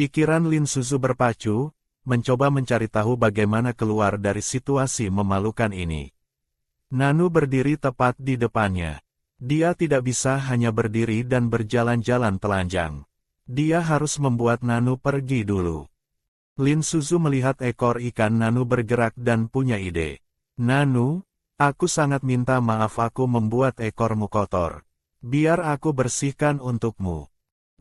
Pikiran Lin Suzu berpacu, mencoba mencari tahu bagaimana keluar dari situasi memalukan ini. Nanu berdiri tepat di depannya. Dia tidak bisa hanya berdiri dan berjalan-jalan telanjang. Dia harus membuat Nanu pergi dulu. Lin Suzu melihat ekor ikan Nanu bergerak dan punya ide. Nanu, aku sangat minta maaf aku membuat ekormu kotor. Biar aku bersihkan untukmu.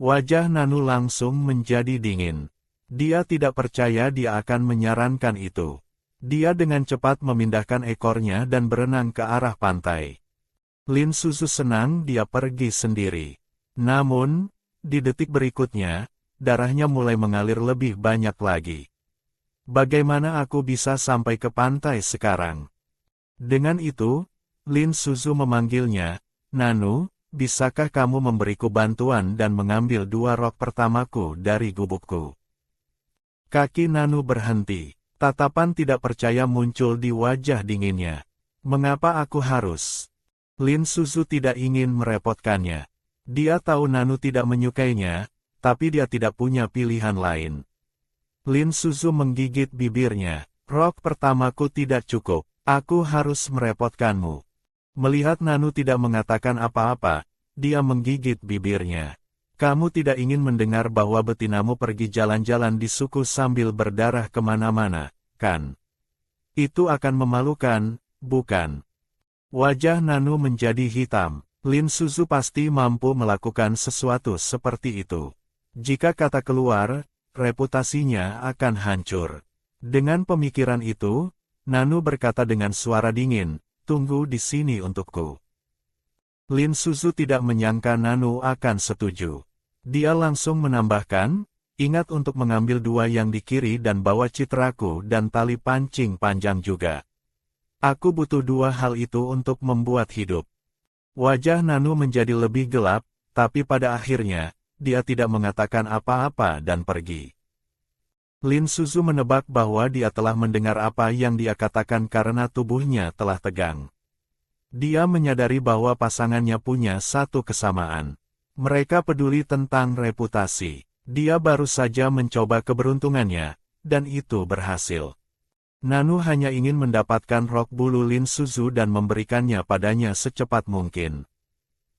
Wajah Nanu langsung menjadi dingin. Dia tidak percaya dia akan menyarankan itu. Dia dengan cepat memindahkan ekornya dan berenang ke arah pantai. Lin Suzu senang dia pergi sendiri. Namun, di detik berikutnya, darahnya mulai mengalir lebih banyak lagi. Bagaimana aku bisa sampai ke pantai sekarang? Dengan itu, Lin Suzu memanggilnya, Nanu, bisakah kamu memberiku bantuan dan mengambil 2 rok pertamaku dari gubukku? Kaki Nanu berhenti. Tatapan tidak percaya muncul di wajah dinginnya. Mengapa aku harus? Lin Suzu tidak ingin merepotkannya. Dia tahu Nanu tidak menyukainya, tapi dia tidak punya pilihan lain. Lin Suzu menggigit bibirnya. Rok pertamaku tidak cukup. Aku harus merepotkanmu. Melihat Nanu tidak mengatakan apa-apa, dia menggigit bibirnya. Kamu tidak ingin mendengar bahwa betinamu pergi jalan-jalan di suku sambil berdarah kemana-mana, kan? Itu akan memalukan, bukan? Wajah Nanu menjadi hitam. Lin Suzu pasti mampu melakukan sesuatu seperti itu. Jika kata keluar, reputasinya akan hancur. Dengan pemikiran itu, Nanu berkata dengan suara dingin, tunggu di sini untukku. Lin Suzu tidak menyangka Nanu akan setuju. Dia langsung menambahkan, ingat untuk mengambil 2 yang di kiri dan bawa citraku dan tali pancing panjang juga. Aku butuh 2 hal itu untuk membuat hidup. Wajah Nanu menjadi lebih gelap, tapi pada akhirnya, dia tidak mengatakan apa-apa dan pergi. Lin Suzu menebak bahwa dia telah mendengar apa yang dia katakan karena tubuhnya telah tegang. Dia menyadari bahwa pasangannya punya satu kesamaan. Mereka peduli tentang reputasi. Dia baru saja mencoba keberuntungannya, dan itu berhasil. Nanu hanya ingin mendapatkan rok bulu Lin Suzu dan memberikannya padanya secepat mungkin.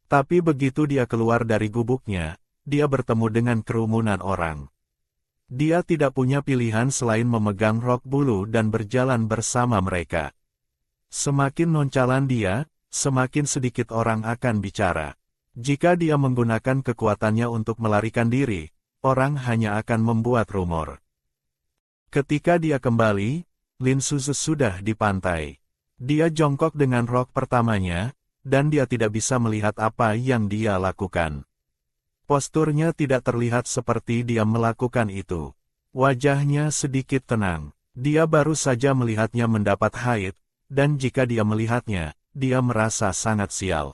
Tapi begitu dia keluar dari gubuknya, dia bertemu dengan kerumunan orang. Dia tidak punya pilihan selain memegang rok bulu dan berjalan bersama mereka. Semakin noncalan dia, semakin sedikit orang akan bicara. Jika dia menggunakan kekuatannya untuk melarikan diri, orang hanya akan membuat rumor. Ketika dia kembali, Lin Suzu sudah di pantai. Dia jongkok dengan rok pertamanya, dan dia tidak bisa melihat apa yang dia lakukan. Posturnya tidak terlihat seperti dia melakukan itu. Wajahnya sedikit tenang. Dia baru saja melihatnya mendapat haid, dan jika dia melihatnya, dia merasa sangat sial.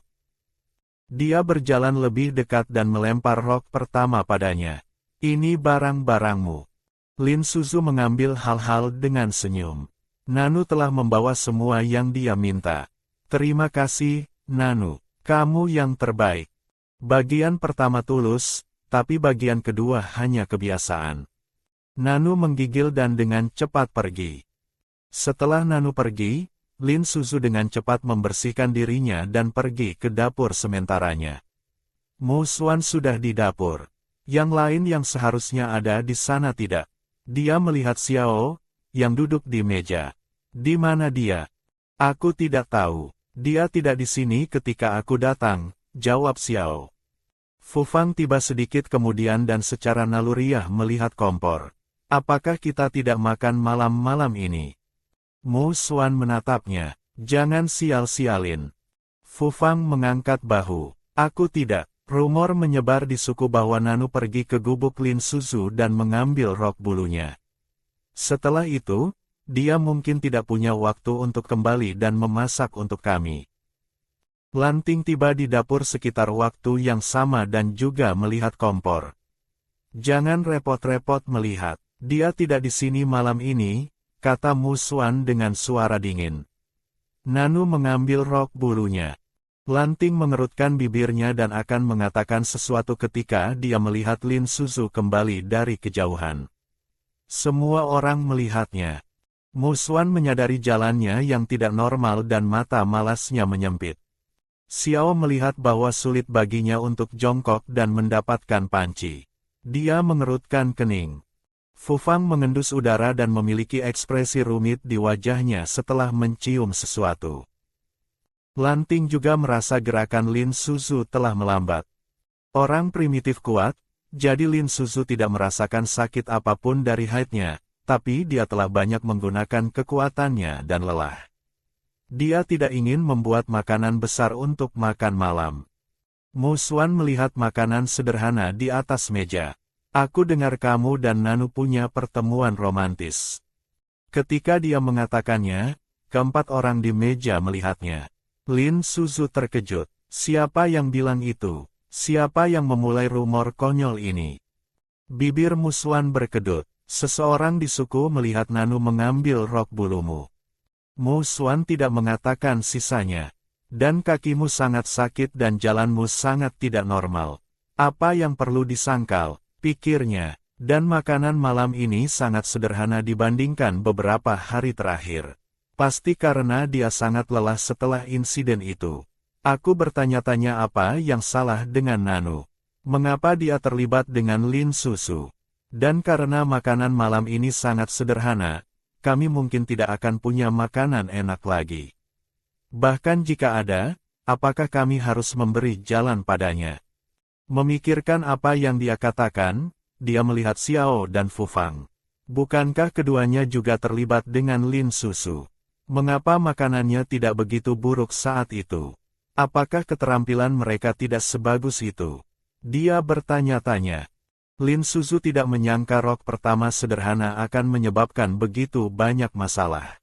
Dia berjalan lebih dekat dan melempar rok pertama padanya. Ini barang-barangmu. Lin Suzu mengambil hal-hal dengan senyum. Nanu telah membawa semua yang dia minta. Terima kasih, Nanu. Kamu yang terbaik. Bagian pertama tulus, tapi bagian kedua hanya kebiasaan. Nanu menggigil dan dengan cepat pergi. Setelah Nanu pergi, Lin Suzu dengan cepat membersihkan dirinya dan pergi ke dapur sementaranya. Mo Xuan sudah di dapur. Yang lain yang seharusnya ada di sana tidak. Dia melihat Xiao, yang duduk di meja. Di mana dia? Aku tidak tahu. Dia tidak di sini ketika aku datang, jawab Xiao. Fu Fang tiba sedikit kemudian dan secara naluriah melihat kompor. Apakah kita tidak makan malam-malam ini? Mo Xuan menatapnya. Jangan sial-sialin. Fu Fang mengangkat bahu. Aku tidak. Rumor menyebar di suku bahwa Nanu pergi ke gubuk Lin Suzu dan mengambil rok bulunya. Setelah itu, dia mungkin tidak punya waktu untuk kembali dan memasak untuk kami. Lanting tiba di dapur sekitar waktu yang sama dan juga melihat kompor. Jangan repot-repot melihat. Dia tidak di sini malam ini, kata Mu Xuan dengan suara dingin. Nanu mengambil rok bulunya. Lanting mengerutkan bibirnya dan akan mengatakan sesuatu ketika dia melihat Lin Suzu kembali dari kejauhan. Semua orang melihatnya. Mu Xuan menyadari jalannya yang tidak normal dan mata malasnya menyempit. Xiao melihat bahwa sulit baginya untuk jongkok dan mendapatkan panci. Dia mengerutkan kening. Fu Fang mengendus udara dan memiliki ekspresi rumit di wajahnya setelah mencium sesuatu. Lanting juga merasa gerakan Lin Suzu telah melambat. Orang primitif kuat, jadi Lin Suzu tidak merasakan sakit apapun dari haidnya, tapi dia telah banyak menggunakan kekuatannya dan lelah. Dia tidak ingin membuat makanan besar untuk makan malam. Mu Xuan melihat makanan sederhana di atas meja. Aku dengar kamu dan Nanu punya pertemuan romantis. Ketika dia mengatakannya, keempat orang di meja melihatnya. Lin Suzu terkejut. Siapa yang bilang itu? Siapa yang memulai rumor konyol ini? Bibir Mu Xuan berkedut. Seseorang di suku melihat Nanu mengambil rok bulumu. Mu Xuan tidak mengatakan sisanya. Dan kakimu sangat sakit dan jalanmu sangat tidak normal. Apa yang perlu disangkal, pikirnya. Dan makanan malam ini sangat sederhana dibandingkan beberapa hari terakhir. Pasti karena dia sangat lelah setelah insiden itu. Aku bertanya-tanya apa yang salah dengan Nanu. Mengapa dia terlibat dengan Lin Suzu? Dan karena makanan malam ini sangat sederhana, kami mungkin tidak akan punya makanan enak lagi. Bahkan jika ada, apakah kami harus memberi jalan padanya? Memikirkan apa yang dia katakan, dia melihat Xiao dan Fu Fang. Bukankah keduanya juga terlibat dengan Lin Suzu? Mengapa makanannya tidak begitu buruk saat itu? Apakah keterampilan mereka tidak sebagus itu? Dia bertanya-tanya. Lin Suzu tidak menyangka rok pertama sederhana akan menyebabkan begitu banyak masalah.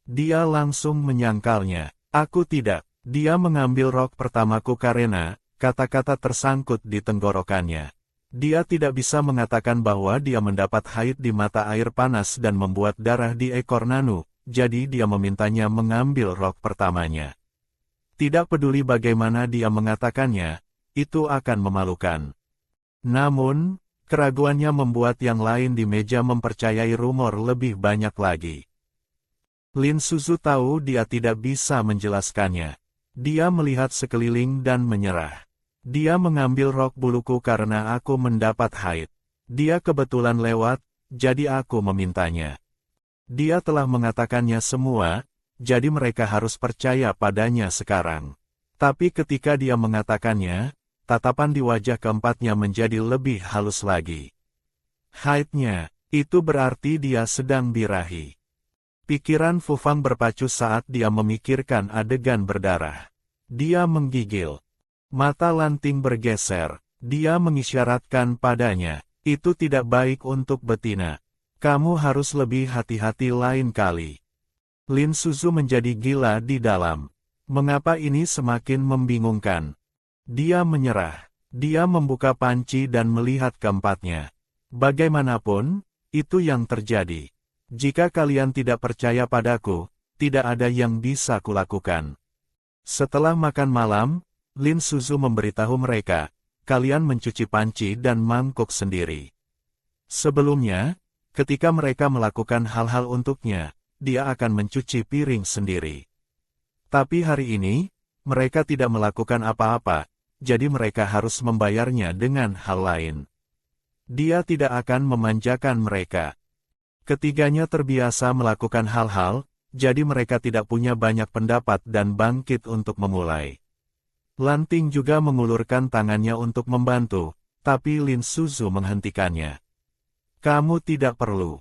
Dia langsung menyangkalnya. Aku tidak. Dia mengambil rok pertamaku karena, kata-kata tersangkut di tenggorokannya. Dia tidak bisa mengatakan bahwa dia mendapat haid di mata air panas dan membuat darah di ekor Nanu. Jadi dia memintanya mengambil rok pertamanya. Tidak peduli bagaimana dia mengatakannya, itu akan memalukan. Namun, keraguannya membuat yang lain di meja mempercayai rumor lebih banyak lagi. Lin Suzu tahu dia tidak bisa menjelaskannya. Dia melihat sekeliling dan menyerah. Dia mengambil rok buluku karena aku mendapat haid. Dia kebetulan lewat, jadi aku memintanya. Dia telah mengatakannya semua, jadi mereka harus percaya padanya sekarang. Tapi ketika dia mengatakannya, tatapan di wajah keempatnya menjadi lebih halus lagi. Haidnya, itu berarti dia sedang birahi. Pikiran Fu Fang berpacu saat dia memikirkan adegan berdarah. Dia menggigil. Mata Lanting bergeser. Dia mengisyaratkan padanya, itu tidak baik untuk betina. Kamu harus lebih hati-hati lain kali. Lin Suzu menjadi gila di dalam. Mengapa ini semakin membingungkan? Dia menyerah. Dia membuka panci dan melihat keempatnya. Bagaimanapun, itu yang terjadi. Jika kalian tidak percaya padaku, tidak ada yang bisa kulakukan. Setelah makan malam, Lin Suzu memberitahu mereka, kalian mencuci panci dan mangkuk sendiri. Sebelumnya, ketika mereka melakukan hal-hal untuknya, dia akan mencuci piring sendiri. Tapi hari ini, mereka tidak melakukan apa-apa, jadi mereka harus membayarnya dengan hal lain. Dia tidak akan memanjakan mereka. Ketiganya terbiasa melakukan hal-hal, jadi mereka tidak punya banyak pendapat dan bangkit untuk memulai. Lanting juga mengulurkan tangannya untuk membantu, tapi Lin Suzu menghentikannya. Kamu tidak perlu.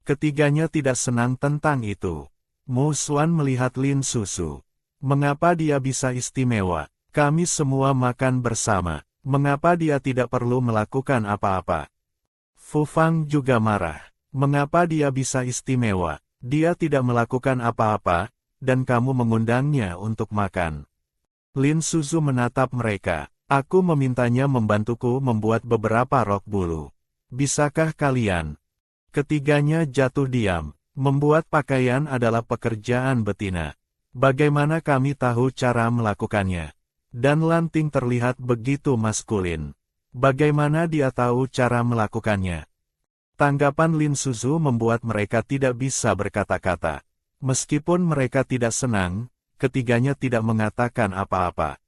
Ketiganya tidak senang tentang itu. Mu Xuan melihat Lin Suzu. Mengapa dia bisa istimewa? Kami semua makan bersama. Mengapa dia tidak perlu melakukan apa-apa? Fu Fang juga marah. Mengapa dia bisa istimewa? Dia tidak melakukan apa-apa, dan kamu mengundangnya untuk makan. Lin Suzu menatap mereka. Aku memintanya membantuku membuat beberapa rok bulu. Bisakah kalian? Ketiganya jatuh diam. Membuat pakaian adalah pekerjaan betina. Bagaimana kami tahu cara melakukannya? Dan Lanting terlihat begitu maskulin. Bagaimana dia tahu cara melakukannya? Tanggapan Lin Suzu membuat mereka tidak bisa berkata-kata. Meskipun mereka tidak senang, ketiganya tidak mengatakan apa-apa.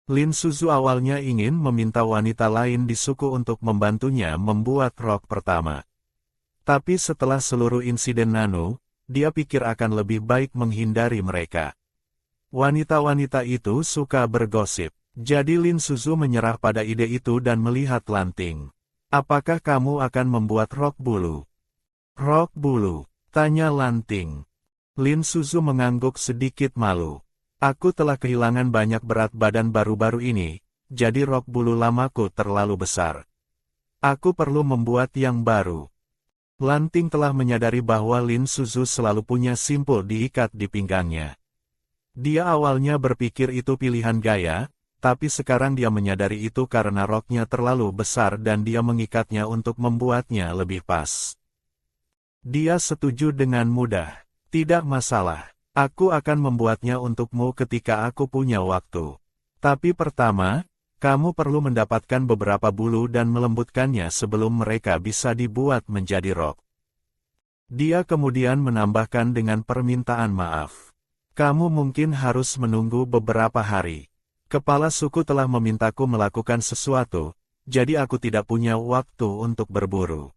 Lin Suzu awalnya ingin meminta wanita lain di suku untuk membantunya membuat rok pertama. Tapi setelah seluruh insiden Nano, dia pikir akan lebih baik menghindari mereka. Wanita-wanita itu suka bergosip. Jadi Lin Suzu menyerah pada ide itu dan melihat Lanting. Apakah kamu akan membuat rok bulu? Rok bulu? Tanya Lanting. Lin Suzu mengangguk sedikit malu. Aku telah kehilangan banyak berat badan baru-baru ini, jadi rok bulu lamaku terlalu besar. Aku perlu membuat yang baru. Lanting telah menyadari bahwa Lin Suzu selalu punya simpul diikat di pinggangnya. Dia awalnya berpikir itu pilihan gaya, tapi sekarang dia menyadari itu karena roknya terlalu besar dan dia mengikatnya untuk membuatnya lebih pas. Dia setuju dengan mudah. Tidak masalah. Aku akan membuatnya untukmu ketika aku punya waktu. Tapi pertama, kamu perlu mendapatkan beberapa bulu dan melembutkannya sebelum mereka bisa dibuat menjadi rok. Dia kemudian menambahkan dengan permintaan maaf. Kamu mungkin harus menunggu beberapa hari. Kepala suku telah memintaku melakukan sesuatu, jadi aku tidak punya waktu untuk berburu.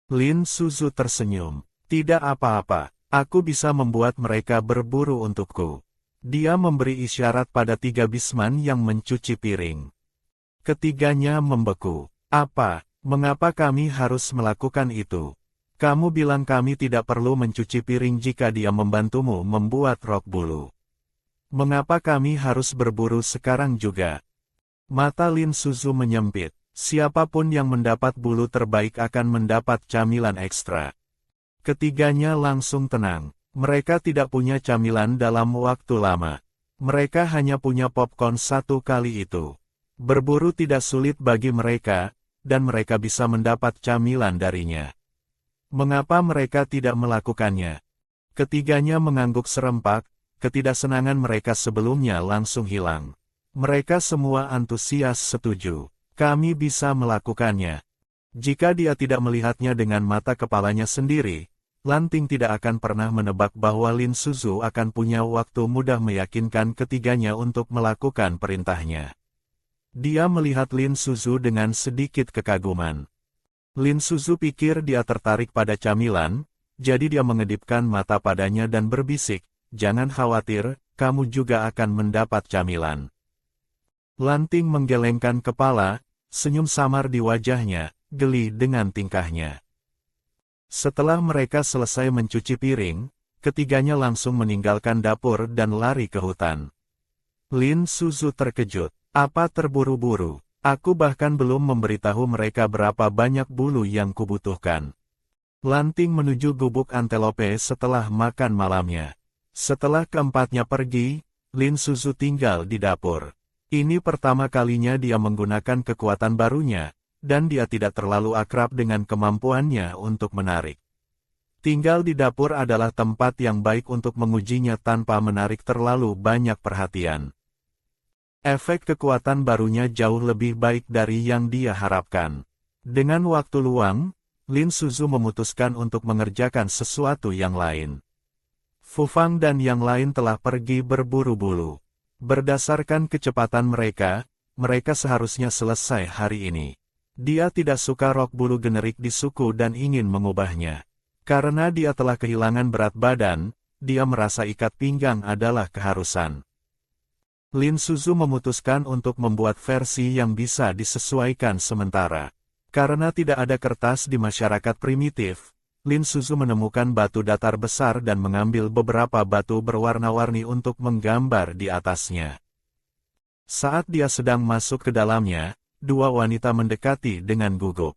Lin Suzu tersenyum. Tidak apa-apa. Aku bisa membuat mereka berburu untukku. Dia memberi isyarat pada 3 bisman yang mencuci piring. Ketiganya membeku. Apa? Mengapa kami harus melakukan itu? Kamu bilang kami tidak perlu mencuci piring jika dia membantumu membuat rok bulu. Mengapa kami harus berburu sekarang juga? Mata Lin Suzu menyempit. Siapapun yang mendapat bulu terbaik akan mendapat camilan ekstra. Ketiganya langsung tenang. Mereka tidak punya camilan dalam waktu lama. Mereka hanya punya popcorn 1 kali itu. Berburu tidak sulit bagi mereka, dan mereka bisa mendapat camilan darinya. Mengapa mereka tidak melakukannya? Ketiganya mengangguk serempak, ketidaksenangan mereka sebelumnya langsung hilang. Mereka semua antusias setuju. Kami bisa melakukannya. Jika dia tidak melihatnya dengan mata kepalanya sendiri, Lanting tidak akan pernah menebak bahwa Lin Suzu akan punya waktu mudah meyakinkan ketiganya untuk melakukan perintahnya. Dia melihat Lin Suzu dengan sedikit kekaguman. Lin Suzu pikir dia tertarik pada camilan, jadi dia mengedipkan mata padanya dan berbisik, "Jangan khawatir, kamu juga akan mendapat camilan." Lanting menggelengkan kepala, senyum samar di wajahnya, geli dengan tingkahnya. Setelah mereka selesai mencuci piring, ketiganya langsung meninggalkan dapur dan lari ke hutan. Lin Suzu terkejut. Apa terburu-buru? Aku bahkan belum memberitahu mereka berapa banyak bulu yang kubutuhkan. Lanting menuju gubuk antelope setelah makan malamnya. Setelah keempatnya pergi, Lin Suzu tinggal di dapur. Ini pertama kalinya dia menggunakan kekuatan barunya, dan dia tidak terlalu akrab dengan kemampuannya untuk menarik. Tinggal di dapur adalah tempat yang baik untuk mengujinya tanpa menarik terlalu banyak perhatian. Efek kekuatan barunya jauh lebih baik dari yang dia harapkan. Dengan waktu luang, Lin Suzu memutuskan untuk mengerjakan sesuatu yang lain. Fu Fang dan yang lain telah pergi berburu bulu. Berdasarkan kecepatan mereka seharusnya selesai hari ini. Dia tidak suka rok bulu generik di suku dan ingin mengubahnya. Karena dia telah kehilangan berat badan, dia merasa ikat pinggang adalah keharusan. Lin Suzu memutuskan untuk membuat versi yang bisa disesuaikan sementara. Karena tidak ada kertas di masyarakat primitif, Lin Suzu menemukan batu datar besar dan mengambil beberapa batu berwarna-warni untuk menggambar di atasnya. Saat dia sedang masuk ke dalamnya, 2 wanita mendekati dengan gugup.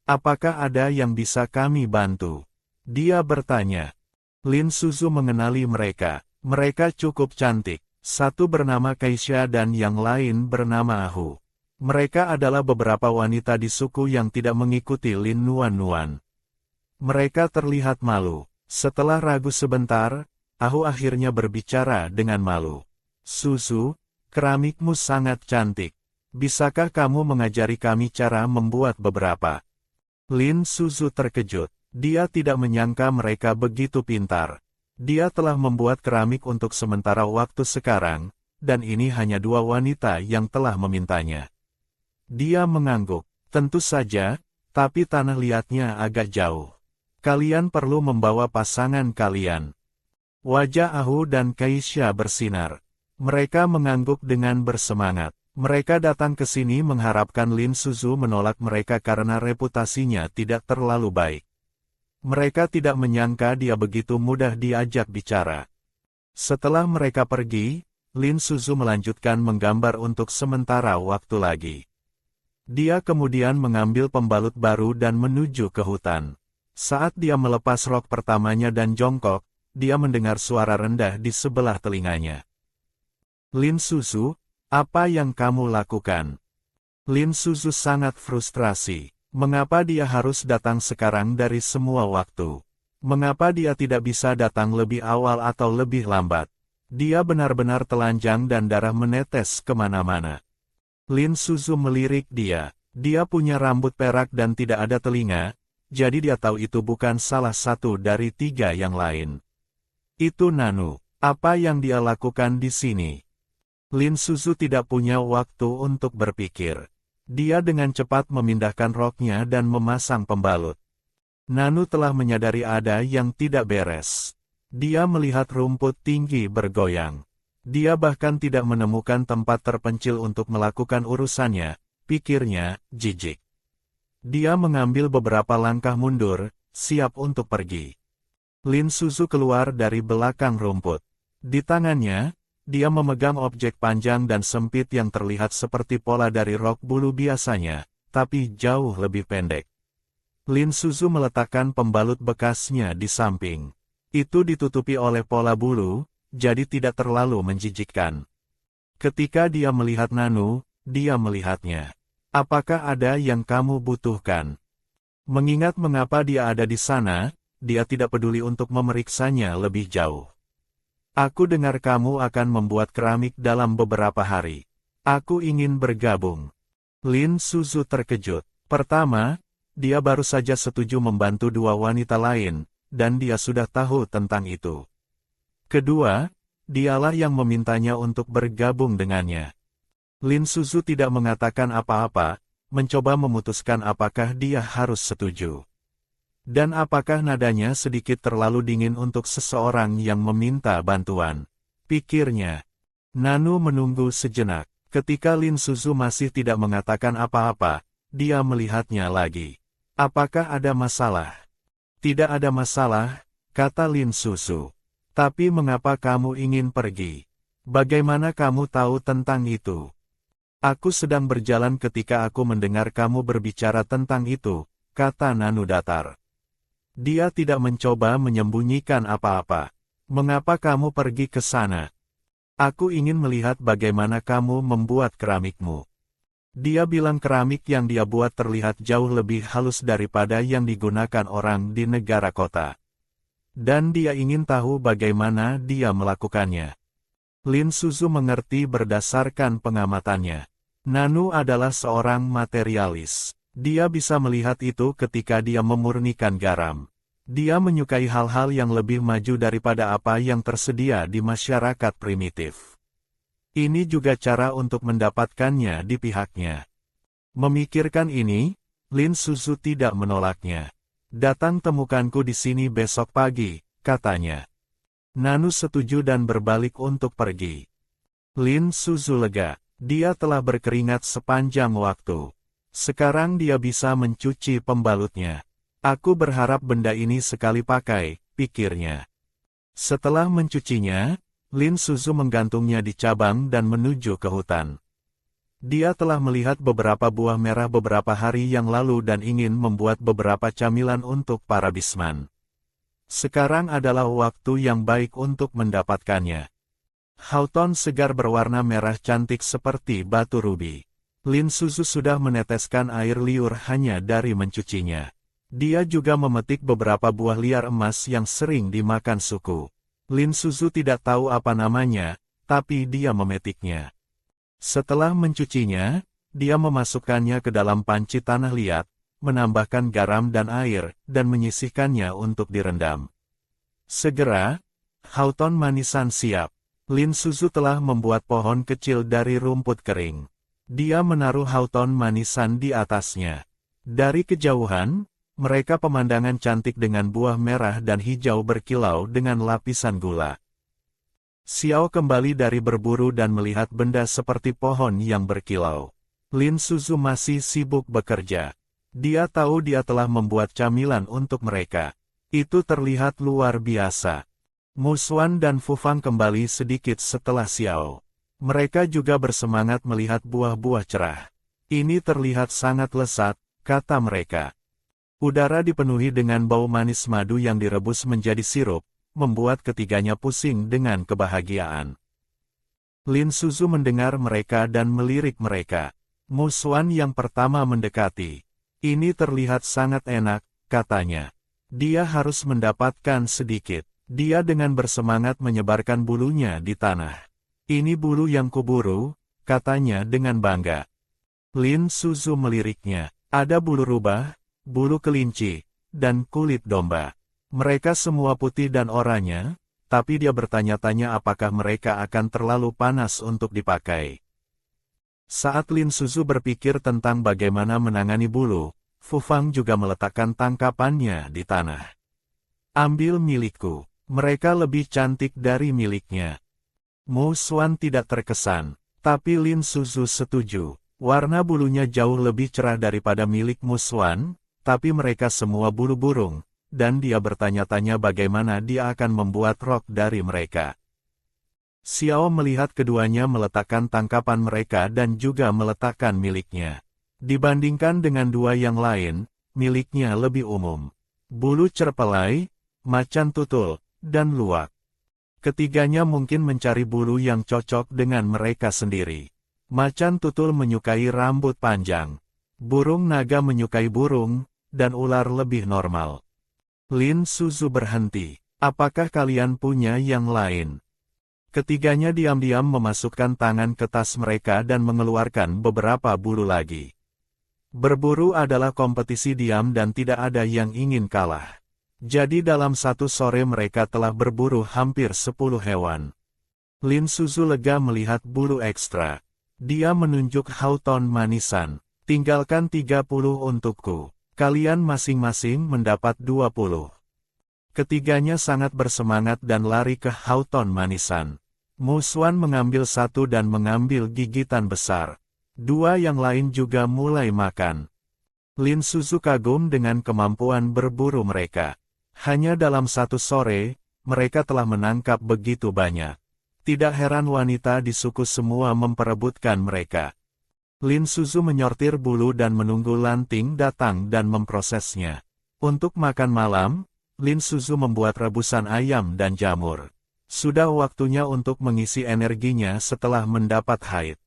Apakah ada yang bisa kami bantu? Dia bertanya. Lin Suzu mengenali mereka. Mereka cukup cantik. Satu bernama Kaisha dan yang lain bernama Ahu. Mereka adalah beberapa wanita di suku yang tidak mengikuti Lin Nuan. Mereka terlihat malu. Setelah ragu sebentar, Ahu akhirnya berbicara dengan malu. Suzu, Keramikmu sangat cantik. Bisakah kamu mengajari kami cara membuat beberapa? Lin Suzu terkejut. Dia tidak menyangka mereka begitu pintar. Dia telah membuat keramik untuk sementara waktu sekarang, dan ini hanya dua wanita yang telah memintanya. Dia mengangguk. Tentu saja, tapi tanah liatnya agak jauh. Kalian perlu membawa pasangan kalian. Wajah Ahu dan Kaisha bersinar. Mereka mengangguk dengan bersemangat. Mereka datang ke sini mengharapkan Lin Suzu menolak mereka karena reputasinya tidak terlalu baik. Mereka tidak menyangka dia begitu mudah diajak bicara. Setelah mereka pergi, Lin Suzu melanjutkan menggambar untuk sementara waktu lagi. Dia kemudian mengambil pembalut baru dan menuju ke hutan. Saat dia melepas rok pertamanya dan jongkok, dia mendengar suara rendah di sebelah telinganya. Lin Suzu, apa yang kamu lakukan? Lin Suzu sangat frustrasi. Mengapa dia harus datang sekarang dari semua waktu? Mengapa dia tidak bisa datang lebih awal atau lebih lambat? Dia benar-benar telanjang dan darah menetes kemana-mana. Lin Suzu melirik dia. Dia punya rambut perak dan tidak ada telinga, jadi dia tahu itu bukan salah satu dari tiga yang lain. Itu Nanu. Apa yang dia lakukan di sini? Lin Suzu tidak punya waktu untuk berpikir. Dia dengan cepat memindahkan roknya dan memasang pembalut. Nanu telah menyadari ada yang tidak beres. Dia melihat rumput tinggi bergoyang. Dia bahkan tidak menemukan tempat terpencil untuk melakukan urusannya, pikirnya, jijik. Dia mengambil beberapa langkah mundur, siap untuk pergi. Lin Suzu keluar dari belakang rumput. Di tangannya, dia memegang objek panjang dan sempit yang terlihat seperti pola dari rok bulu biasanya, tapi jauh lebih pendek. Lin Suzu meletakkan pembalut bekasnya di samping. Itu ditutupi oleh pola bulu, jadi tidak terlalu menjijikkan. Ketika dia melihat Nanu, dia melihatnya. Apakah ada yang kamu butuhkan? Mengingat mengapa dia ada di sana, dia tidak peduli untuk memeriksanya lebih jauh. Aku dengar kamu akan membuat keramik dalam beberapa hari. Aku ingin bergabung. Lin Suzu terkejut. Pertama, dia baru saja setuju membantu dua wanita lain, dan dia sudah tahu tentang itu. Kedua, dialah yang memintanya untuk bergabung dengannya. Lin Suzu tidak mengatakan apa-apa, mencoba memutuskan apakah dia harus setuju. Dan apakah nadanya sedikit terlalu dingin untuk seseorang yang meminta bantuan? Pikirnya. Nanu menunggu sejenak. Ketika Lin Suzu masih tidak mengatakan apa-apa, dia melihatnya lagi. Apakah ada masalah? Tidak ada masalah, kata Lin Suzu. Tapi mengapa kamu ingin pergi? Bagaimana kamu tahu tentang itu? Aku sedang berjalan ketika aku mendengar kamu berbicara tentang itu, kata Nanu datar. Dia tidak mencoba menyembunyikan apa-apa. Mengapa kamu pergi ke sana? Aku ingin melihat bagaimana kamu membuat keramikmu. Dia bilang keramik yang dia buat terlihat jauh lebih halus daripada yang digunakan orang di negara kota. Dan dia ingin tahu bagaimana dia melakukannya. Lin Suzu mengerti berdasarkan pengamatannya. Nanu adalah seorang materialis. Dia bisa melihat itu ketika dia memurnikan garam. Dia menyukai hal-hal yang lebih maju daripada apa yang tersedia di masyarakat primitif. Ini juga cara untuk mendapatkannya di pihaknya. Memikirkan ini, Lin Suzu tidak menolaknya. Datang temukanku di sini besok pagi, katanya. Nanu setuju dan berbalik untuk pergi. Lin Suzu lega. Dia telah berkeringat sepanjang waktu. Sekarang dia bisa mencuci pembalutnya. Aku berharap benda ini sekali pakai, pikirnya. Setelah mencucinya, Lin Suzu menggantungnya di cabang dan menuju ke hutan. Dia telah melihat beberapa buah merah beberapa hari yang lalu dan ingin membuat beberapa camilan untuk para bisman. Sekarang adalah waktu yang baik untuk mendapatkannya. Hawthorne segar berwarna merah cantik seperti batu rubi. Lin Suzu sudah meneteskan air liur hanya dari mencucinya. Dia juga memetik beberapa buah liar emas yang sering dimakan suku. Lin Suzu tidak tahu apa namanya, tapi dia memetiknya. Setelah mencucinya, dia memasukkannya ke dalam panci tanah liat, menambahkan garam dan air, dan menyisihkannya untuk direndam. Segera, Houghton manisan siap. Lin Suzu telah membuat pohon kecil dari rumput kering. Dia menaruh Houghton manisan di atasnya. Dari kejauhan, mereka pemandangan cantik dengan buah merah dan hijau berkilau dengan lapisan gula. Xiao kembali dari berburu dan melihat benda seperti pohon yang berkilau. Lin Suzu masih sibuk bekerja. Dia tahu dia telah membuat camilan untuk mereka. Itu terlihat luar biasa. Mu Xuan dan Fu Fang kembali sedikit setelah Xiao. Mereka juga bersemangat melihat buah-buah cerah. Ini terlihat sangat lezat, kata mereka. Udara dipenuhi dengan bau manis madu yang direbus menjadi sirup, membuat ketiganya pusing dengan kebahagiaan. Lin Suzu mendengar mereka dan melirik mereka. Mu Xuan yang pertama mendekati. Ini terlihat sangat enak, katanya. Dia harus mendapatkan sedikit. Dia dengan bersemangat menyebarkan bulunya di tanah. Ini bulu yang kuburu, katanya dengan bangga. Lin Suzu meliriknya. Ada bulu rubah, bulu kelinci, dan kulit domba. Mereka semua putih dan oranye, tapi dia bertanya-tanya apakah mereka akan terlalu panas untuk dipakai. Saat Lin Suzu berpikir tentang bagaimana menangani bulu, Fu Fang juga meletakkan tangkapannya di tanah. Ambil milikku. Mereka lebih cantik dari miliknya. Mu Xuan tidak terkesan, tapi Lin Suzu setuju. Warna bulunya jauh lebih cerah daripada milik Mu Xuan, tapi mereka semua bulu burung, dan dia bertanya-tanya bagaimana dia akan membuat rok dari mereka. Xiao melihat keduanya meletakkan tangkapan mereka dan juga meletakkan miliknya. Dibandingkan dengan dua yang lain, miliknya lebih umum. Bulu cerpelai, macan tutul, dan luwak. Ketiganya mungkin mencari bulu yang cocok dengan mereka sendiri. Macan tutul menyukai rambut panjang. Burung naga menyukai burung, dan ular lebih normal. Lin Suzu berhenti. Apakah kalian punya yang lain? Ketiganya diam-diam memasukkan tangan ke tas mereka dan mengeluarkan beberapa bulu lagi. Berburu adalah kompetisi diam dan tidak ada yang ingin kalah. Jadi dalam satu sore mereka telah berburu hampir 10 hewan. Lin Suzu lega melihat bulu ekstra. Dia menunjuk Houghton manisan. Tinggalkan 30 untukku. Kalian masing-masing mendapat 20. Ketiganya sangat bersemangat dan lari ke Houghton manisan. Mu Xuan mengambil satu dan mengambil gigitan besar. Dua yang lain juga mulai makan. Lin Suzu kagum dengan kemampuan berburu mereka. Hanya dalam satu sore, mereka telah menangkap begitu banyak. Tidak heran wanita di suku semua memperebutkan mereka. Lin Suzu menyortir bulu dan menunggu lanting datang dan memprosesnya. Untuk makan malam, Lin Suzu membuat rebusan ayam dan jamur. Sudah waktunya untuk mengisi energinya setelah mendapat haid.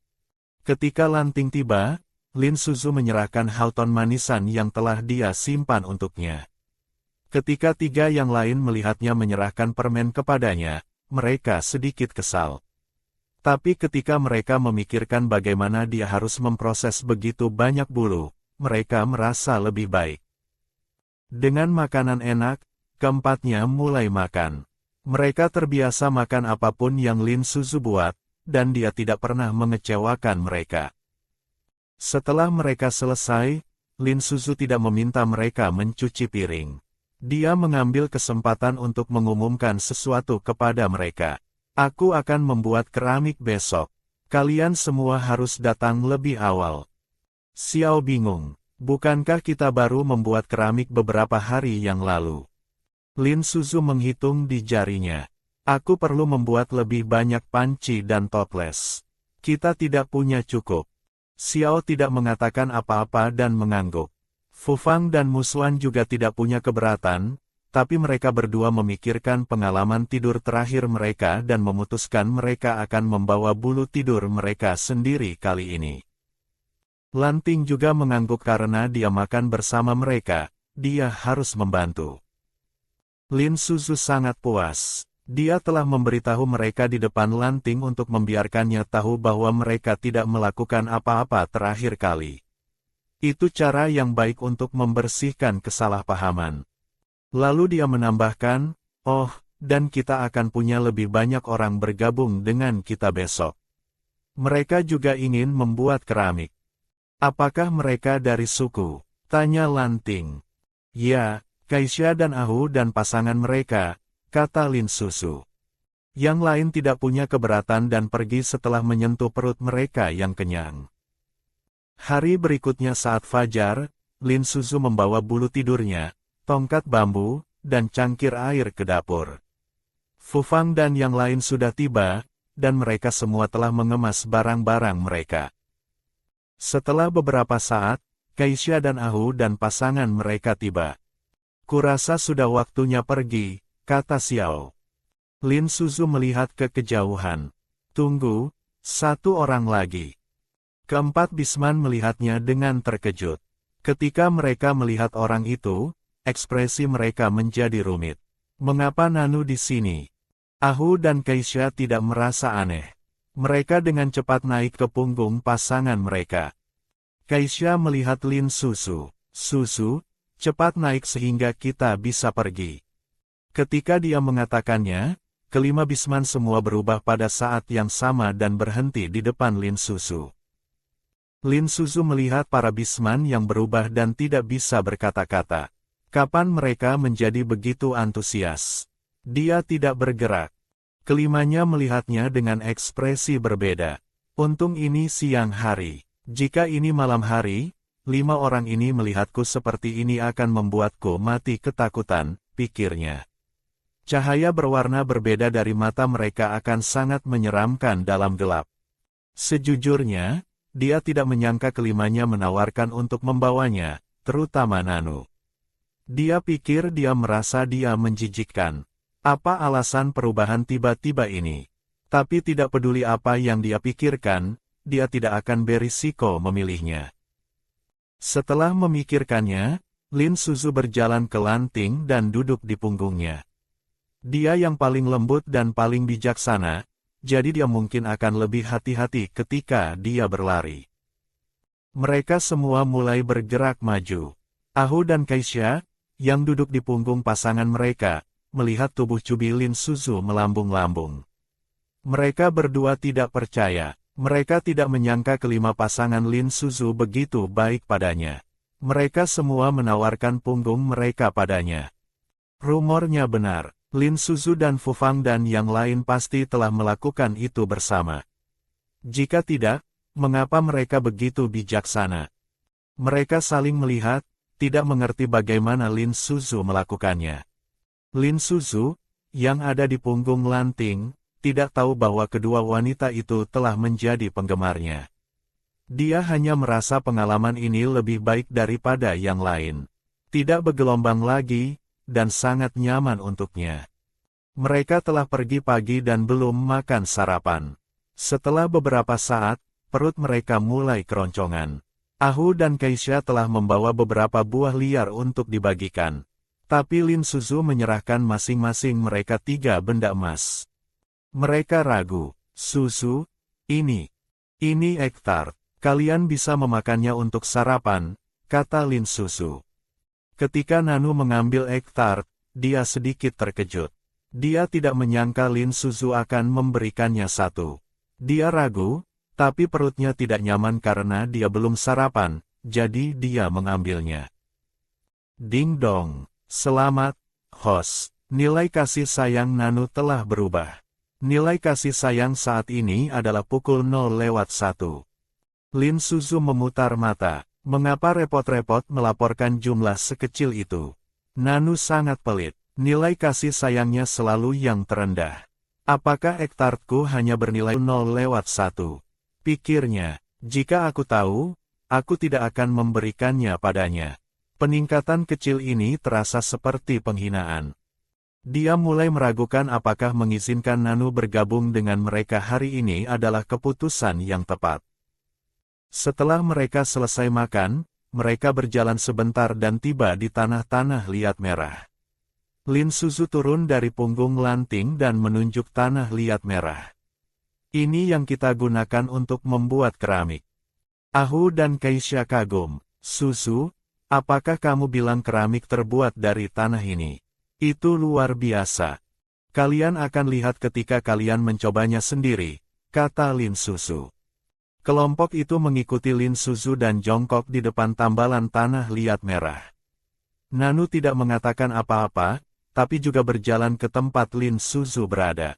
Ketika lanting tiba, Lin Suzu menyerahkan Houghton manisan yang telah dia simpan untuknya. Ketika tiga yang lain melihatnya menyerahkan permen kepadanya, mereka sedikit kesal. Tapi ketika mereka memikirkan bagaimana dia harus memproses begitu banyak bulu, mereka merasa lebih baik. Dengan makanan enak, keempatnya mulai makan. Mereka terbiasa makan apapun yang Lin Suzu buat, dan dia tidak pernah mengecewakan mereka. Setelah mereka selesai, Lin Suzu tidak meminta mereka mencuci piring. Dia mengambil kesempatan untuk mengumumkan sesuatu kepada mereka. Aku akan membuat keramik besok. Kalian semua harus datang lebih awal. Xiao bingung. Bukankah kita baru membuat keramik beberapa hari yang lalu? Lin Suzu menghitung di jarinya. Aku perlu membuat lebih banyak panci dan toples. Kita tidak punya cukup. Xiao tidak mengatakan apa-apa dan mengangguk. Fu Fang dan Mu Xuan juga tidak punya keberatan, tapi mereka berdua memikirkan pengalaman tidur terakhir mereka dan memutuskan mereka akan membawa bulu tidur mereka sendiri kali ini. Lanting juga mengangguk karena dia makan bersama mereka, dia harus membantu. Lin Suzu sangat puas. Dia telah memberitahu mereka di depan Lanting untuk membiarkannya tahu bahwa mereka tidak melakukan apa-apa terakhir kali. Itu cara yang baik untuk membersihkan kesalahpahaman. Lalu dia menambahkan, "Oh, dan kita akan punya lebih banyak orang bergabung dengan kita besok. Mereka juga ingin membuat keramik." "Apakah mereka dari suku?" tanya Lanting. "Ya, Kaisya dan Ahu dan pasangan mereka," kata Lin Susu. Yang lain tidak punya keberatan dan pergi setelah menyentuh perut mereka yang kenyang. Hari berikutnya saat fajar, Lin Susu membawa bulu tidurnya, tongkat bambu, dan cangkir air ke dapur. Fu Fang dan yang lain sudah tiba, dan mereka semua telah mengemas barang-barang mereka. Setelah beberapa saat, Kaisya dan Ahu dan pasangan mereka tiba. "Kurasa sudah waktunya pergi," kata Xiao. Lin Suzu melihat ke kejauhan. "Tunggu, satu orang lagi." Keempat Bisman melihatnya dengan terkejut. Ketika mereka melihat orang itu, ekspresi mereka menjadi rumit. "Mengapa Nanu di sini?" Ahu dan Kaisya tidak merasa aneh. Mereka dengan cepat naik ke punggung pasangan mereka. Kaisya melihat Lin Susu. "Susu, cepat naik sehingga kita bisa pergi." Ketika dia mengatakannya, kelima Bisman semua berubah pada saat yang sama dan berhenti di depan Lin Susu. Lin Susu melihat para Bisman yang berubah dan tidak bisa berkata-kata. Kapan mereka menjadi begitu antusias? Dia tidak bergerak. Kelimanya melihatnya dengan ekspresi berbeda. "Untung ini siang hari. Jika ini malam hari, 5 orang ini melihatku seperti ini akan membuatku mati ketakutan," pikirnya. Cahaya berwarna berbeda dari mata mereka akan sangat menyeramkan dalam gelap. Sejujurnya, dia tidak menyangka kelimanya menawarkan untuk membawanya, terutama Nanu. Dia pikir dia merasa dia menjijikkan. Apa alasan perubahan tiba-tiba ini? Tapi tidak peduli apa yang dia pikirkan, dia tidak akan berisiko memilihnya. Setelah memikirkannya, Lin Suzu berjalan ke Lanting dan duduk di punggungnya. Dia yang paling lembut dan paling bijaksana, jadi dia mungkin akan lebih hati-hati ketika dia berlari. Mereka semua mulai bergerak maju. Ahu dan Kaisya, yang duduk di punggung pasangan mereka, melihat tubuh Cubi Lin Suzu melambung-lambung. Mereka berdua tidak percaya. Mereka tidak menyangka kelima pasangan Lin Suzu begitu baik padanya. Mereka semua menawarkan punggung mereka padanya. Rumornya benar. Lin Suzu dan Fu Fang dan yang lain pasti telah melakukan itu bersama. Jika tidak, mengapa mereka begitu bijaksana? Mereka saling melihat, tidak mengerti bagaimana Lin Suzu melakukannya. Lin Suzu, yang ada di punggung Lanting, tidak tahu bahwa kedua wanita itu telah menjadi penggemarnya. Dia hanya merasa pengalaman ini lebih baik daripada yang lain. Tidak bergelombang lagi, dan sangat nyaman untuknya. Mereka telah pergi pagi dan belum makan sarapan. Setelah beberapa saat, perut mereka mulai keroncongan. Ahu dan Kaisya telah membawa beberapa buah liar untuk dibagikan. Tapi Lin Suzu menyerahkan masing-masing mereka 3 benda emas. Mereka ragu. "Susu, ini ektar. Kalian bisa memakannya untuk sarapan," kata Lin Suzu. Ketika Nanu mengambil ektar, dia sedikit terkejut. Dia tidak menyangka Lin Suzu akan memberikannya satu. Dia ragu, tapi perutnya tidak nyaman karena dia belum sarapan, jadi dia mengambilnya. Ding dong, selamat, host. Nilai kasih sayang Nanu telah berubah. Nilai kasih sayang saat ini adalah pukul 0:1. Lin Suzu memutar mata. Mengapa repot-repot melaporkan jumlah sekecil itu? Nanu sangat pelit. Nilai kasih sayangnya selalu yang terendah. Apakah ektarku hanya bernilai 0/1? Pikirnya, jika aku tahu, aku tidak akan memberikannya padanya. Peningkatan kecil ini terasa seperti penghinaan. Dia mulai meragukan apakah mengizinkan Nanu bergabung dengan mereka hari ini adalah keputusan yang tepat. Setelah mereka selesai makan, mereka berjalan sebentar dan tiba di tanah-tanah liat merah. Lin Suzu turun dari punggung Lanting dan menunjuk tanah liat merah. Ini yang kita gunakan untuk membuat keramik. Ahu dan Kaisya kagum. Suzu, apakah kamu bilang keramik terbuat dari tanah ini? Itu luar biasa. Kalian akan lihat ketika kalian mencobanya sendiri, kata Lin Suzu. Kelompok itu mengikuti Lin Suzu dan jongkok di depan tambalan tanah liat merah. Nanu tidak mengatakan apa-apa, tapi juga berjalan ke tempat Lin Suzu berada.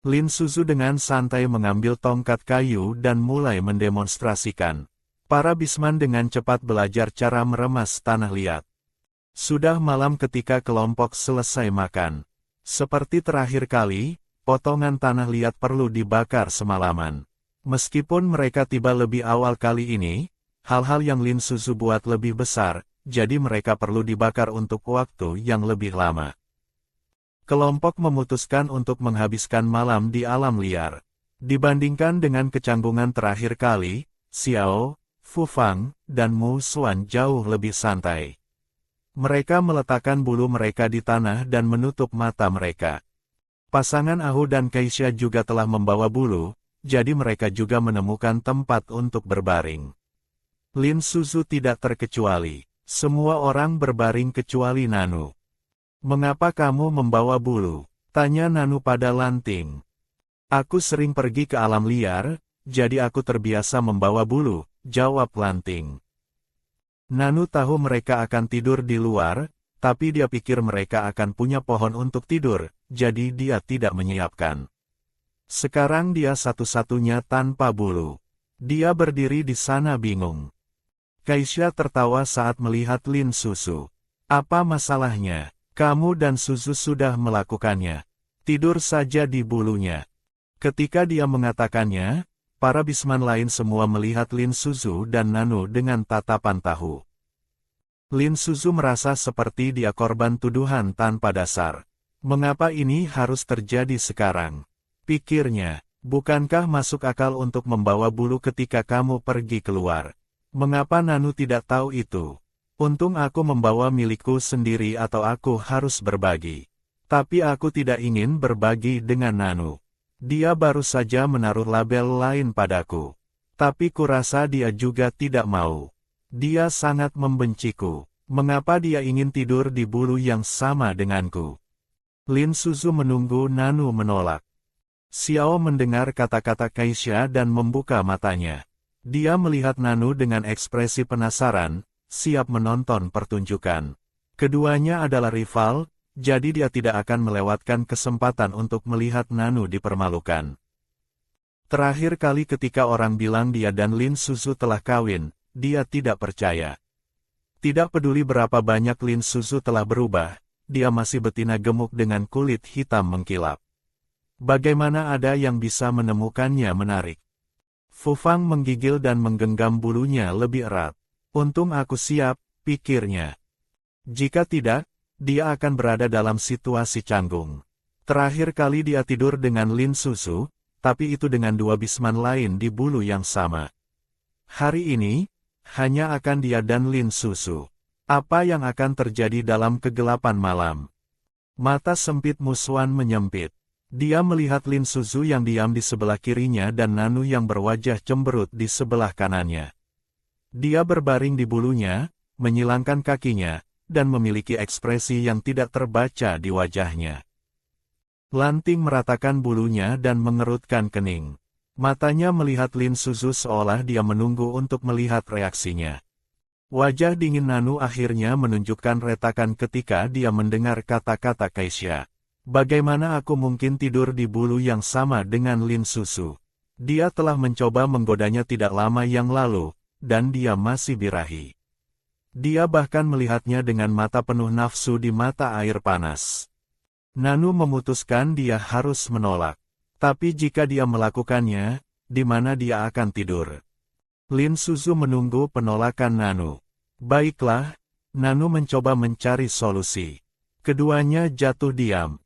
Lin Suzu dengan santai mengambil tongkat kayu dan mulai mendemonstrasikan. Para bisman dengan cepat belajar cara meremas tanah liat. Sudah malam ketika kelompok selesai makan. Seperti terakhir kali, potongan tanah liat perlu dibakar semalaman. Meskipun mereka tiba lebih awal kali ini, hal-hal yang Lin Suzu buat lebih besar, jadi mereka perlu dibakar untuk waktu yang lebih lama. Kelompok memutuskan untuk menghabiskan malam di alam liar. Dibandingkan dengan kecanggungan terakhir kali, Xiao, Fu Fang, dan Mu Xuan jauh lebih santai. Mereka meletakkan bulu mereka di tanah dan menutup mata mereka. Pasangan Ahu dan Kaisya juga telah membawa bulu, jadi mereka juga menemukan tempat untuk berbaring. Lin Suzu tidak terkecuali. Semua orang berbaring kecuali Nanu. Mengapa kamu membawa bulu? Tanya Nanu pada Lanting. Aku sering pergi ke alam liar, jadi aku terbiasa membawa bulu, jawab Lanting. Nanu tahu mereka akan tidur di luar, tapi dia pikir mereka akan punya pohon untuk tidur, jadi dia tidak menyiapkan. Sekarang dia satu-satunya tanpa bulu. Dia berdiri di sana bingung. Kaisya tertawa saat melihat Lin Suzu. Apa masalahnya? Kamu dan Suzu sudah melakukannya. Tidur saja di bulunya. Ketika dia mengatakannya, para bisman lain semua melihat Lin Suzu dan Nanu dengan tatapan tahu. Lin Suzu merasa seperti dia korban tuduhan tanpa dasar. Mengapa ini harus terjadi sekarang? Pikirnya, bukankah masuk akal untuk membawa bulu ketika kamu pergi keluar? Mengapa Nanu tidak tahu itu? Untung aku membawa milikku sendiri atau aku harus berbagi. Tapi aku tidak ingin berbagi dengan Nanu. Dia baru saja menaruh label lain padaku. Tapi kurasa dia juga tidak mau. Dia sangat membenciku. Mengapa dia ingin tidur di bulu yang sama denganku? Lin Suzu menunggu Nanu menolak. Xiao mendengar kata-kata Kaisya dan membuka matanya. Dia melihat Nanu dengan ekspresi penasaran, siap menonton pertunjukan. Keduanya adalah rival, jadi dia tidak akan melewatkan kesempatan untuk melihat Nanu dipermalukan. Terakhir kali ketika orang bilang dia dan Lin Suzu telah kawin, dia tidak percaya. Tidak peduli berapa banyak Lin Suzu telah berubah, dia masih betina gemuk dengan kulit hitam mengkilap. Bagaimana ada yang bisa menemukannya menarik? Fu Fang menggigil dan menggenggam bulunya lebih erat. Untung aku siap, pikirnya. Jika tidak, dia akan berada dalam situasi canggung. Terakhir kali dia tidur dengan Lin Suzu, tapi itu dengan dua bisman lain di bulu yang sama. Hari ini, hanya akan dia dan Lin Suzu. Apa yang akan terjadi dalam kegelapan malam? Mata sempit Mu Xuan menyempit. Dia melihat Lin Suzu yang diam di sebelah kirinya dan Nanu yang berwajah cemberut di sebelah kanannya. Dia berbaring di bulunya, menyilangkan kakinya, dan memiliki ekspresi yang tidak terbaca di wajahnya. Lanting meratakan bulunya dan mengerutkan kening. Matanya melihat Lin Suzu seolah dia menunggu untuk melihat reaksinya. Wajah dingin Nanu akhirnya menunjukkan retakan ketika dia mendengar kata-kata Kaisya. Bagaimana aku mungkin tidur di bulu yang sama dengan Lin Suzu? Dia telah mencoba menggodanya tidak lama yang lalu, dan dia masih birahi. Dia bahkan melihatnya dengan mata penuh nafsu di mata air panas. Nanu memutuskan dia harus menolak. Tapi jika dia melakukannya, di mana dia akan tidur? Lin Suzu menunggu penolakan Nanu. Baiklah, Nanu mencoba mencari solusi. Keduanya jatuh diam.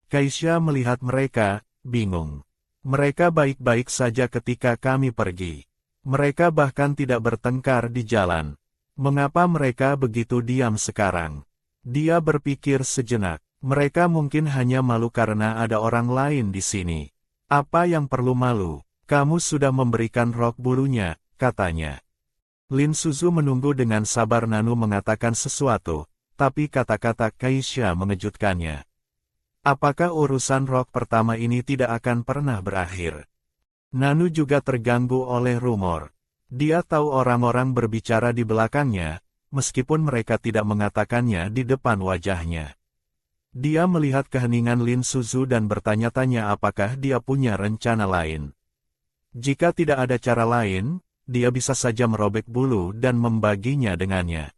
Kaisya melihat mereka, bingung. Mereka baik-baik saja ketika kami pergi. Mereka bahkan tidak bertengkar di jalan. Mengapa mereka begitu diam sekarang? Dia berpikir sejenak. Mereka mungkin hanya malu karena ada orang lain di sini. Apa yang perlu malu? Kamu sudah memberikan rok bulunya, katanya. Lin Suzu menunggu dengan sabar Nanu mengatakan sesuatu, tapi kata-kata Kaisha mengejutkannya. Apakah urusan rok pertama ini tidak akan pernah berakhir? Nanu juga terganggu oleh rumor. Dia tahu orang-orang berbicara di belakangnya, meskipun mereka tidak mengatakannya di depan wajahnya. Dia melihat keheningan Lin Suzu dan bertanya-tanya apakah dia punya rencana lain. Jika tidak ada cara lain, dia bisa saja merobek bulu dan membaginya dengannya.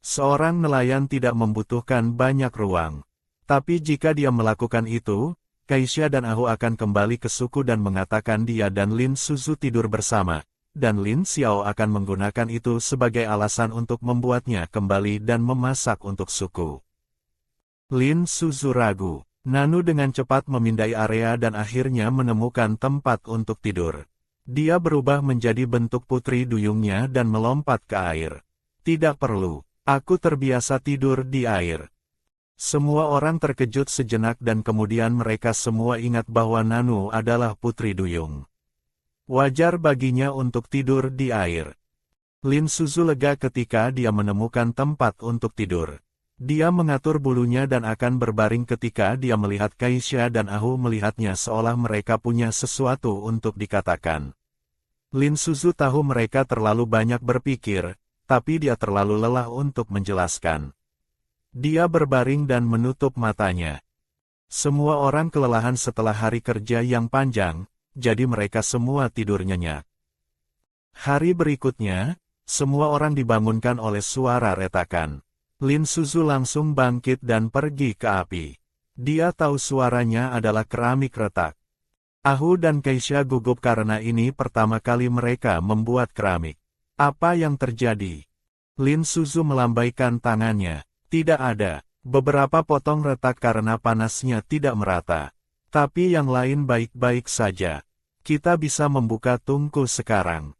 Seorang nelayan tidak membutuhkan banyak ruang. Tapi jika dia melakukan itu, Kaisha dan Ahu akan kembali ke suku dan mengatakan dia dan Lin Suzu tidur bersama, dan Lin Xiao akan menggunakan itu sebagai alasan untuk membuatnya kembali dan memasak untuk suku. Lin Suzu ragu. Nanu dengan cepat memindai area dan akhirnya menemukan tempat untuk tidur. Dia berubah menjadi bentuk putri duyungnya dan melompat ke air. Tidak perlu, aku terbiasa tidur di air. Semua orang terkejut sejenak dan kemudian mereka semua ingat bahwa Nanu adalah putri duyung. Wajar baginya untuk tidur di air. Lin Suzu lega ketika dia menemukan tempat untuk tidur. Dia mengatur bulunya dan akan berbaring ketika dia melihat Kaisha dan Ahu melihatnya seolah mereka punya sesuatu untuk dikatakan. Lin Suzu tahu mereka terlalu banyak berpikir, tapi dia terlalu lelah untuk menjelaskan. Dia berbaring dan menutup matanya. Semua orang kelelahan setelah hari kerja yang panjang, jadi mereka semua tidur nyenyak. Hari berikutnya, semua orang dibangunkan oleh suara retakan. Lin Suzu langsung bangkit dan pergi ke api. Dia tahu suaranya adalah keramik retak. Ahu dan Kaisha gugup karena ini pertama kali mereka membuat keramik. Apa yang terjadi? Lin Suzu melambaikan tangannya. Tidak ada. Beberapa potong retak karena panasnya tidak merata. Tapi yang lain baik-baik saja. Kita bisa membuka tungku sekarang.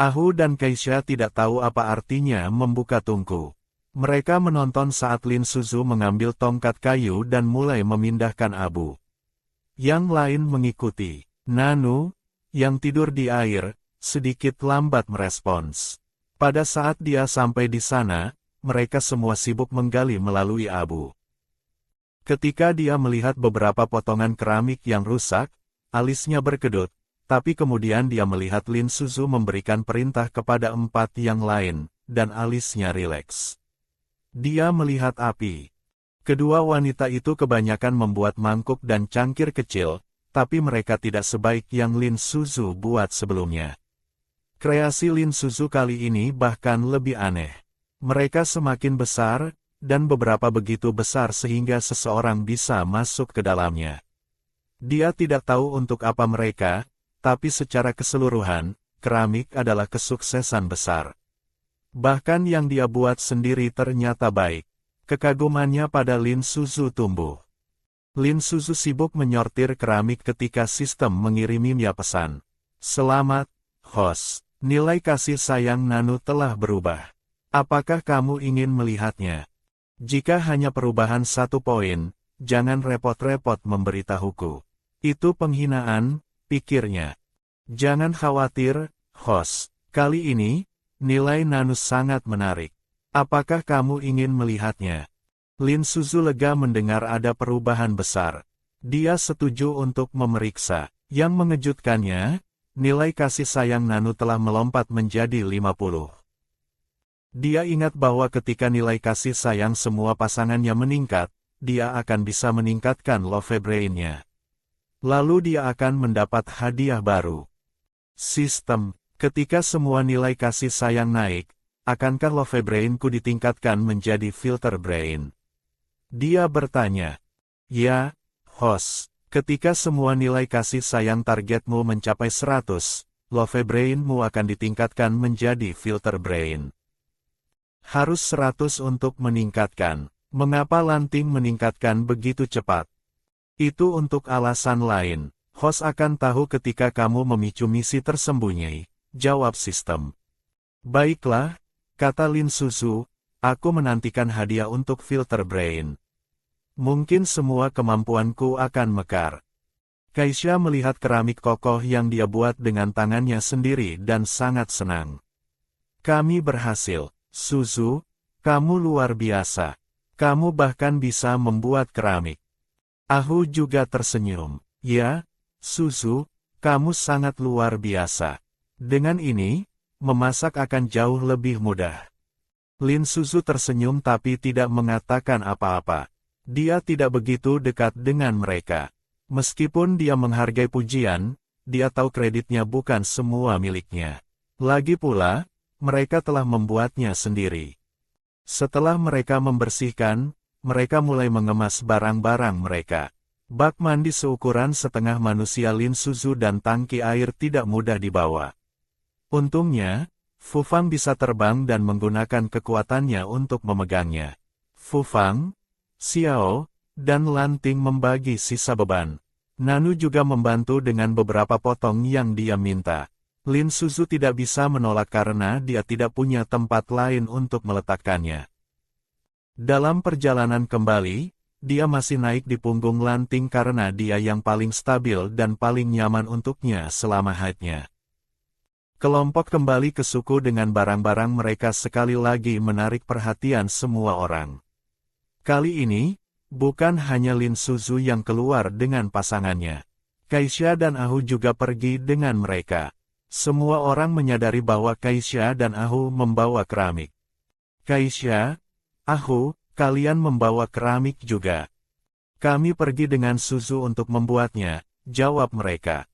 Ahu dan Kaisha tidak tahu apa artinya membuka tungku. Mereka menonton saat Lin Suzu mengambil tongkat kayu dan mulai memindahkan abu. Yang lain mengikuti. Nanu, yang tidur di air, sedikit lambat merespons. Pada saat dia sampai di sana, mereka semua sibuk menggali melalui abu. Ketika dia melihat beberapa potongan keramik yang rusak, alisnya berkedut, tapi kemudian dia melihat Lin Suzu memberikan perintah kepada 4 yang lain, dan alisnya rileks. Dia melihat api. Kedua wanita itu kebanyakan membuat mangkuk dan cangkir kecil, tapi mereka tidak sebaik yang Lin Suzu buat sebelumnya. Kreasi Lin Suzu kali ini bahkan lebih aneh. Mereka semakin besar, dan beberapa begitu besar sehingga seseorang bisa masuk ke dalamnya. Dia tidak tahu untuk apa mereka, tapi secara keseluruhan, keramik adalah kesuksesan besar. Bahkan yang dia buat sendiri ternyata baik. Kekagumannya pada Lin Suzu tumbuh. Lin Suzu sibuk menyortir keramik ketika sistem mengiriminya pesan. Selamat, host. Nilai kasih sayang Nanu telah berubah. Apakah kamu ingin melihatnya? Jika hanya perubahan 1 poin, jangan repot-repot memberitahuku. Itu penghinaan, pikirnya. Jangan khawatir, host. Kali ini, nilai Nanu sangat menarik. Apakah kamu ingin melihatnya? Lin Suzu lega mendengar ada perubahan besar. Dia setuju untuk memeriksa. Yang mengejutkannya, nilai kasih sayang Nanu telah melompat menjadi 50. Dia ingat bahwa ketika nilai kasih sayang semua pasangannya meningkat, dia akan bisa meningkatkan love brain-nya. Lalu dia akan mendapat hadiah baru. Sistem. Ketika semua nilai kasih sayang naik, akankah love brain-ku ditingkatkan menjadi filter brain? Dia bertanya. Ya, host. Ketika semua nilai kasih sayang targetmu mencapai 100, love brain-mu akan ditingkatkan menjadi filter brain. Harus 100 untuk meningkatkan. Mengapa Lanting meningkatkan begitu cepat? Itu untuk alasan lain. Host akan tahu ketika kamu memicu misi tersembunyi. Jawab sistem. Baiklah, kata Lin Suzu, Aku menantikan hadiah untuk filter brain. Mungkin semua kemampuanku akan mekar. Kaisya melihat keramik kokoh yang dia buat dengan tangannya sendiri dan sangat senang. Kami berhasil, Suzu, kamu luar biasa. Kamu bahkan bisa membuat keramik. Ahu juga tersenyum. Ya, Suzu, kamu sangat luar biasa. Dengan ini, memasak akan jauh lebih mudah. Lin Suzu tersenyum tapi tidak mengatakan apa-apa. Dia tidak begitu dekat dengan mereka. Meskipun dia menghargai pujian, dia tahu kreditnya bukan semua miliknya. Lagi pula, mereka telah membuatnya sendiri. Setelah mereka membersihkan, mereka mulai mengemas barang-barang mereka. Bak mandi seukuran setengah manusia Lin Suzu dan tangki air tidak mudah dibawa. Untungnya, Fu Fang bisa terbang dan menggunakan kekuatannya untuk memegangnya. Fu Fang, Xiao, dan Lanting membagi sisa beban. Nanu juga membantu dengan beberapa potong yang dia minta. Lin Suzu tidak bisa menolak karena dia tidak punya tempat lain untuk meletakkannya. Dalam perjalanan kembali, dia masih naik di punggung Lanting karena dia yang paling stabil dan paling nyaman untuknya selama haidnya. Kelompok kembali ke suku dengan barang-barang mereka sekali lagi menarik perhatian semua orang. Kali ini, bukan hanya Lin Suzu yang keluar dengan pasangannya. Kaisya dan Ahu juga pergi dengan mereka. Semua orang menyadari bahwa Kaisya dan Ahu membawa keramik. Kaisya, Ahu, kalian membawa keramik juga. Kami pergi dengan Suzu untuk membuatnya, jawab mereka.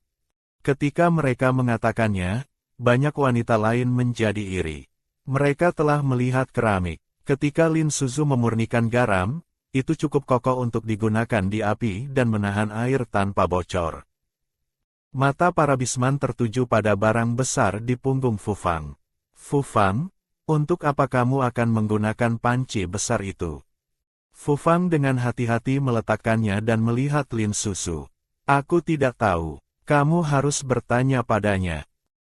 Ketika mereka mengatakannya, banyak wanita lain menjadi iri. Mereka telah melihat keramik. Ketika Lin Suzu memurnikan garam, itu cukup kokoh untuk digunakan di api dan menahan air tanpa bocor. Mata para bisman tertuju pada barang besar di punggung Fu Fang. Fu Fang, untuk apa kamu akan menggunakan panci besar itu? Fu Fang dengan hati-hati meletakkannya dan melihat Lin Suzu. Aku tidak tahu. Kamu harus bertanya padanya.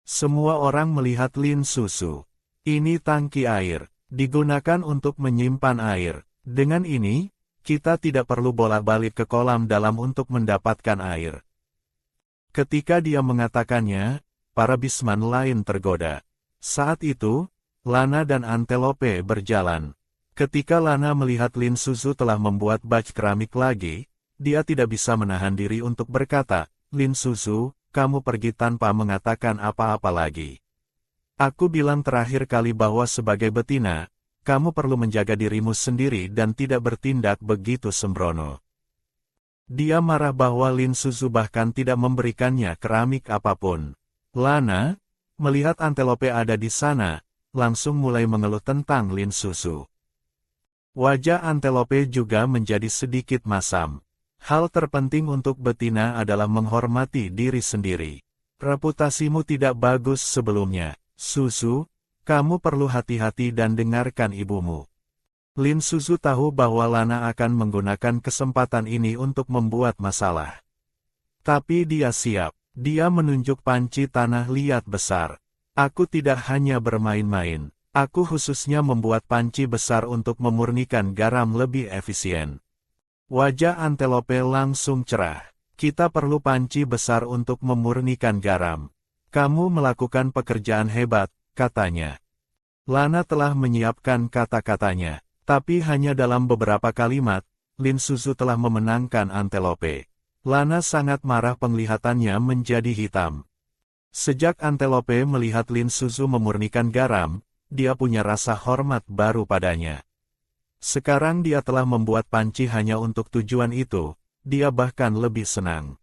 Semua orang melihat Lin Suzu. Ini tangki air, digunakan untuk menyimpan air. Dengan ini, kita tidak perlu bolak-balik ke kolam dalam untuk mendapatkan air. Ketika dia mengatakannya, para bisman lain tergoda. Saat itu, Lana dan Antelope berjalan. Ketika Lana melihat Lin Suzu telah membuat baj keramik lagi, dia tidak bisa menahan diri untuk berkata, Lin Suzu, kamu pergi tanpa mengatakan apa-apa lagi. Aku bilang terakhir kali bahwa sebagai betina, kamu perlu menjaga dirimu sendiri dan tidak bertindak begitu sembrono. Dia marah bahwa Lin Suzu bahkan tidak memberikannya keramik apapun. Lana, melihat Antelope ada di sana, langsung mulai mengeluh tentang Lin Suzu. Wajah Antelope juga menjadi sedikit masam. Hal terpenting untuk betina adalah menghormati diri sendiri. Reputasimu tidak bagus sebelumnya, Suzu, kamu perlu hati-hati dan dengarkan ibumu. Lin Suzu tahu bahwa Lana akan menggunakan kesempatan ini untuk membuat masalah. Tapi dia siap, dia menunjuk panci tanah liat besar. Aku tidak hanya bermain-main, aku khususnya membuat panci besar untuk memurnikan garam lebih efisien. Wajah Antelope langsung cerah. Kita perlu panci besar untuk memurnikan garam. Kamu melakukan pekerjaan hebat, katanya. Lana telah menyiapkan kata-katanya, tapi hanya dalam beberapa kalimat, Lin Suzu telah memenangkan Antelope. Lana sangat marah penglihatannya menjadi hitam. Sejak Antelope melihat Lin Suzu memurnikan garam, dia punya rasa hormat baru padanya. Sekarang dia telah membuat panci hanya untuk tujuan itu, dia bahkan lebih senang.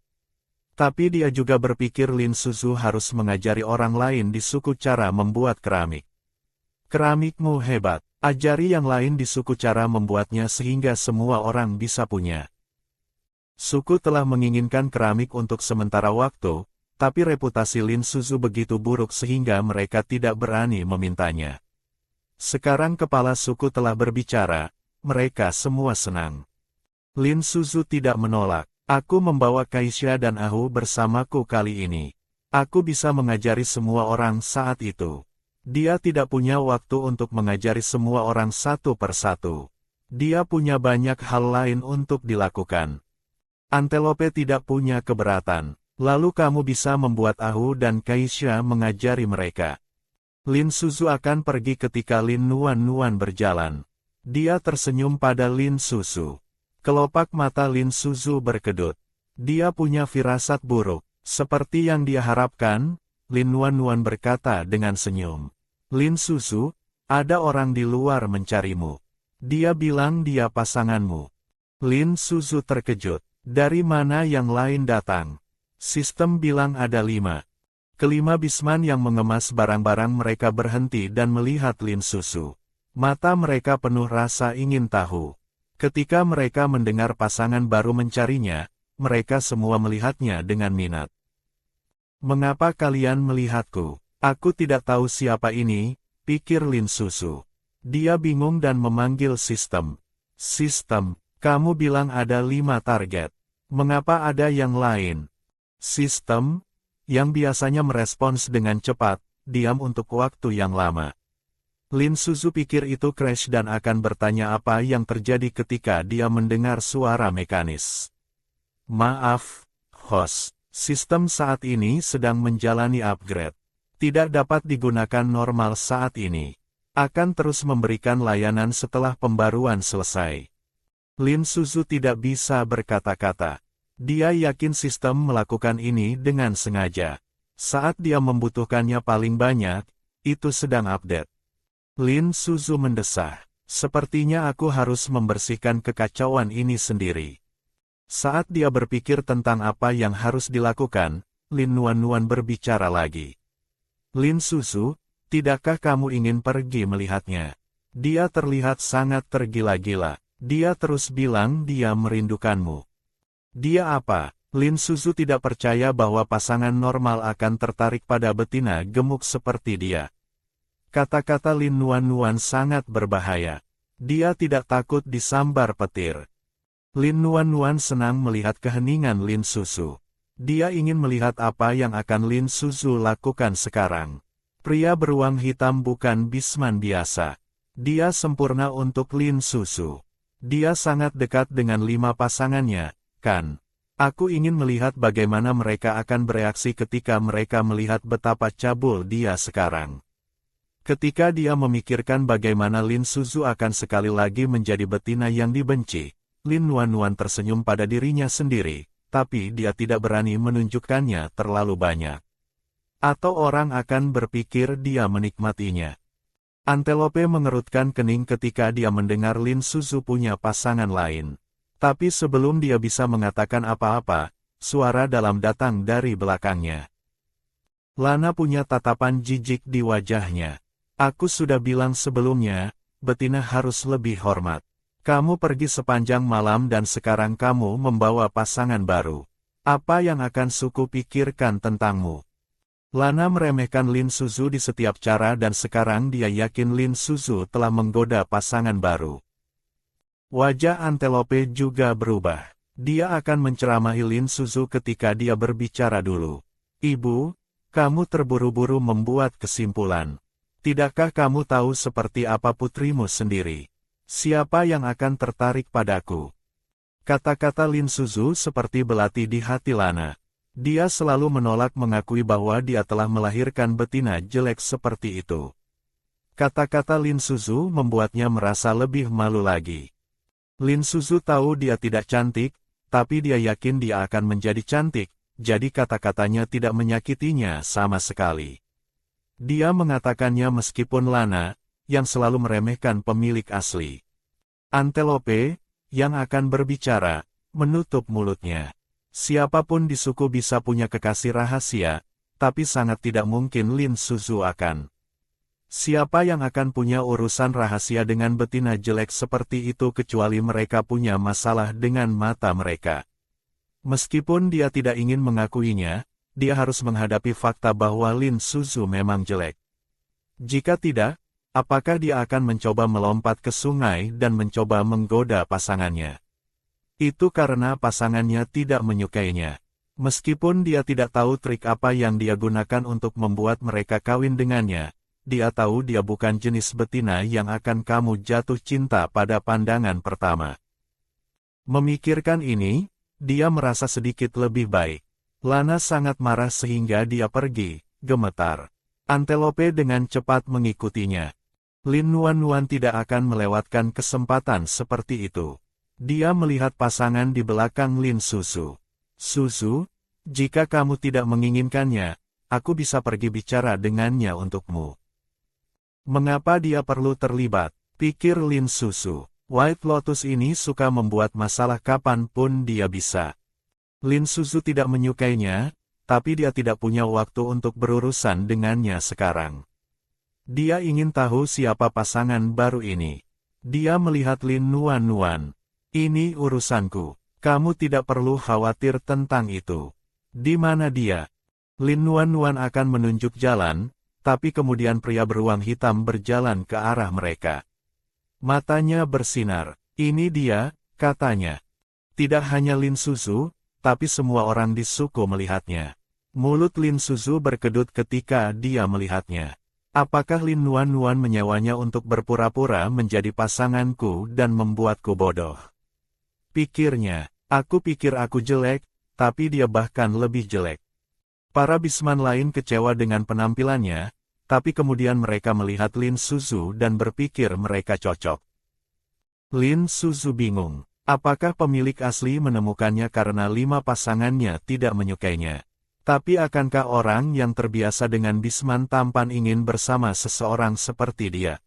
Tapi dia juga berpikir Lin Suzu harus mengajari orang lain di suku cara membuat keramik. Keramikmu hebat, ajari yang lain di suku cara membuatnya sehingga semua orang bisa punya. Suku telah menginginkan keramik untuk sementara waktu, tapi reputasi Lin Suzu begitu buruk sehingga mereka tidak berani memintanya. Sekarang kepala suku telah berbicara, mereka semua senang. Lin Suzu tidak menolak. Aku membawa Kaisya dan Ahu bersamaku kali ini. Aku bisa mengajari semua orang saat itu. Dia tidak punya waktu untuk mengajari semua orang satu persatu. Dia punya banyak hal lain untuk dilakukan. Antelope tidak punya keberatan. Lalu kamu bisa membuat Ahu dan Kaisha mengajari mereka. Lin Suzu akan pergi ketika Lin Nuan berjalan. Dia tersenyum pada Lin Suzu. Kelopak mata Lin Suzu berkedut. Dia punya firasat buruk. Seperti yang dia harapkan, Lin Nuan berkata dengan senyum. Lin Suzu, ada orang di luar mencarimu. Dia bilang dia pasanganmu. Lin Suzu terkejut. Dari mana yang lain datang? Sistem bilang ada 5. Kelima bisman yang mengemas barang-barang mereka berhenti dan melihat Lin Suzu. Mata mereka penuh rasa ingin tahu. Ketika mereka mendengar pasangan baru mencarinya, mereka semua melihatnya dengan minat. Mengapa kalian melihatku? Aku tidak tahu siapa ini, pikir Lin Suzu. Dia bingung dan memanggil sistem. Sistem, kamu bilang ada 5 target. Mengapa ada yang lain? Sistem, yang biasanya merespons dengan cepat, diam untuk waktu yang lama. Lin Suzu pikir itu crash dan akan bertanya apa yang terjadi ketika dia mendengar suara mekanis. Maaf, host. Sistem saat ini sedang menjalani upgrade. Tidak dapat digunakan normal saat ini. Akan terus memberikan layanan setelah pembaruan selesai. Lin Suzu tidak bisa berkata-kata. Dia yakin sistem melakukan ini dengan sengaja. Saat dia membutuhkannya paling banyak, itu sedang update. Lin Suzu mendesah. Sepertinya aku harus membersihkan kekacauan ini sendiri. Saat dia berpikir tentang apa yang harus dilakukan, Lin Nuan berbicara lagi. Lin Suzu, tidakkah kamu ingin pergi melihatnya? Dia terlihat sangat tergila-gila. Dia terus bilang dia merindukanmu. Dia apa? Lin Suzu tidak percaya bahwa pasangan normal akan tertarik pada betina gemuk seperti dia. Kata-kata Lin Nuan sangat berbahaya. Dia tidak takut disambar petir. Lin Nuan senang melihat keheningan Lin Suzu. Dia ingin melihat apa yang akan Lin Suzu lakukan sekarang. Pria beruang hitam bukan bisman biasa. Dia sempurna untuk Lin Suzu. Dia sangat dekat dengan 5 pasangannya. Kan? Aku ingin melihat bagaimana mereka akan bereaksi ketika mereka melihat betapa cabul dia sekarang. Ketika dia memikirkan bagaimana Lin Suzu akan sekali lagi menjadi betina yang dibenci, Lin Nuan tersenyum pada dirinya sendiri, tapi dia tidak berani menunjukkannya terlalu banyak. Atau orang akan berpikir dia menikmatinya. Antelope mengerutkan kening ketika dia mendengar Lin Suzu punya pasangan lain. Tapi sebelum dia bisa mengatakan apa-apa, suara dalam datang dari belakangnya. Lana punya tatapan jijik di wajahnya. Aku sudah bilang sebelumnya, betina harus lebih hormat. Kamu pergi sepanjang malam dan sekarang kamu membawa pasangan baru. Apa yang akan suku pikirkan tentangmu? Lana meremehkan Lin Suzu di setiap cara dan sekarang dia yakin Lin Suzu telah menggoda pasangan baru. Wajah Antelope juga berubah. Dia akan menceramahi Lin Suzu ketika dia berbicara dulu. Ibu, kamu terburu-buru membuat kesimpulan. Tidakkah kamu tahu seperti apa putrimu sendiri? Siapa yang akan tertarik padaku? Kata-kata Lin Suzu seperti belati di hati Lana. Dia selalu menolak mengakui bahwa dia telah melahirkan betina jelek seperti itu. Kata-kata Lin Suzu membuatnya merasa lebih malu lagi. Lin Suzu tahu dia tidak cantik, tapi dia yakin dia akan menjadi cantik, jadi kata-katanya tidak menyakitinya sama sekali. Dia mengatakannya meskipun Lana, yang selalu meremehkan pemilik asli. Antelope, yang akan berbicara, menutup mulutnya. Siapapun di suku bisa punya kekasih rahasia, tapi sangat tidak mungkin Lin Suzu akan. Siapa yang akan punya urusan rahasia dengan betina jelek seperti itu kecuali mereka punya masalah dengan mata mereka. Meskipun dia tidak ingin mengakuinya, dia harus menghadapi fakta bahwa Lin Suzu memang jelek. Jika tidak, apakah dia akan mencoba melompat ke sungai dan mencoba menggoda pasangannya? Itu karena pasangannya tidak menyukainya. Meskipun dia tidak tahu trik apa yang dia gunakan untuk membuat mereka kawin dengannya, dia tahu dia bukan jenis betina yang akan kamu jatuh cinta pada pandangan pertama. Memikirkan ini, dia merasa sedikit lebih baik. Lana sangat marah sehingga dia pergi, gemetar. Antelope dengan cepat mengikutinya. Lin Nuan tidak akan melewatkan kesempatan seperti itu. Dia melihat pasangan di belakang Lin Susu. Susu, jika kamu tidak menginginkannya, aku bisa pergi bicara dengannya untukmu. Mengapa dia perlu terlibat? Pikir Lin Susu. White Lotus ini suka membuat masalah kapanpun dia bisa. Lin Susu tidak menyukainya, tapi dia tidak punya waktu untuk berurusan dengannya sekarang. Dia ingin tahu siapa pasangan baru ini. Dia melihat Lin Nuan. Ini urusanku. Kamu tidak perlu khawatir tentang itu. Di mana dia? Lin Nuan akan menunjuk jalan, tapi kemudian pria beruang hitam berjalan ke arah mereka. Matanya bersinar. Ini dia, katanya. Tidak hanya Lin Susu, tapi semua orang di suku melihatnya. Mulut Lin Susu berkedut ketika dia melihatnya. Apakah Lin Nuan menyewanya untuk berpura-pura menjadi pasanganku dan membuatku bodoh? Pikirnya, aku pikir aku jelek, tapi dia bahkan lebih jelek. Para bisman lain kecewa dengan penampilannya, tapi kemudian mereka melihat Lin Susu dan berpikir mereka cocok. Lin Susu bingung, apakah pemilik asli menemukannya karena 5 pasangannya tidak menyukainya? Tapi akankah orang yang terbiasa dengan bisman tampan ingin bersama seseorang seperti dia?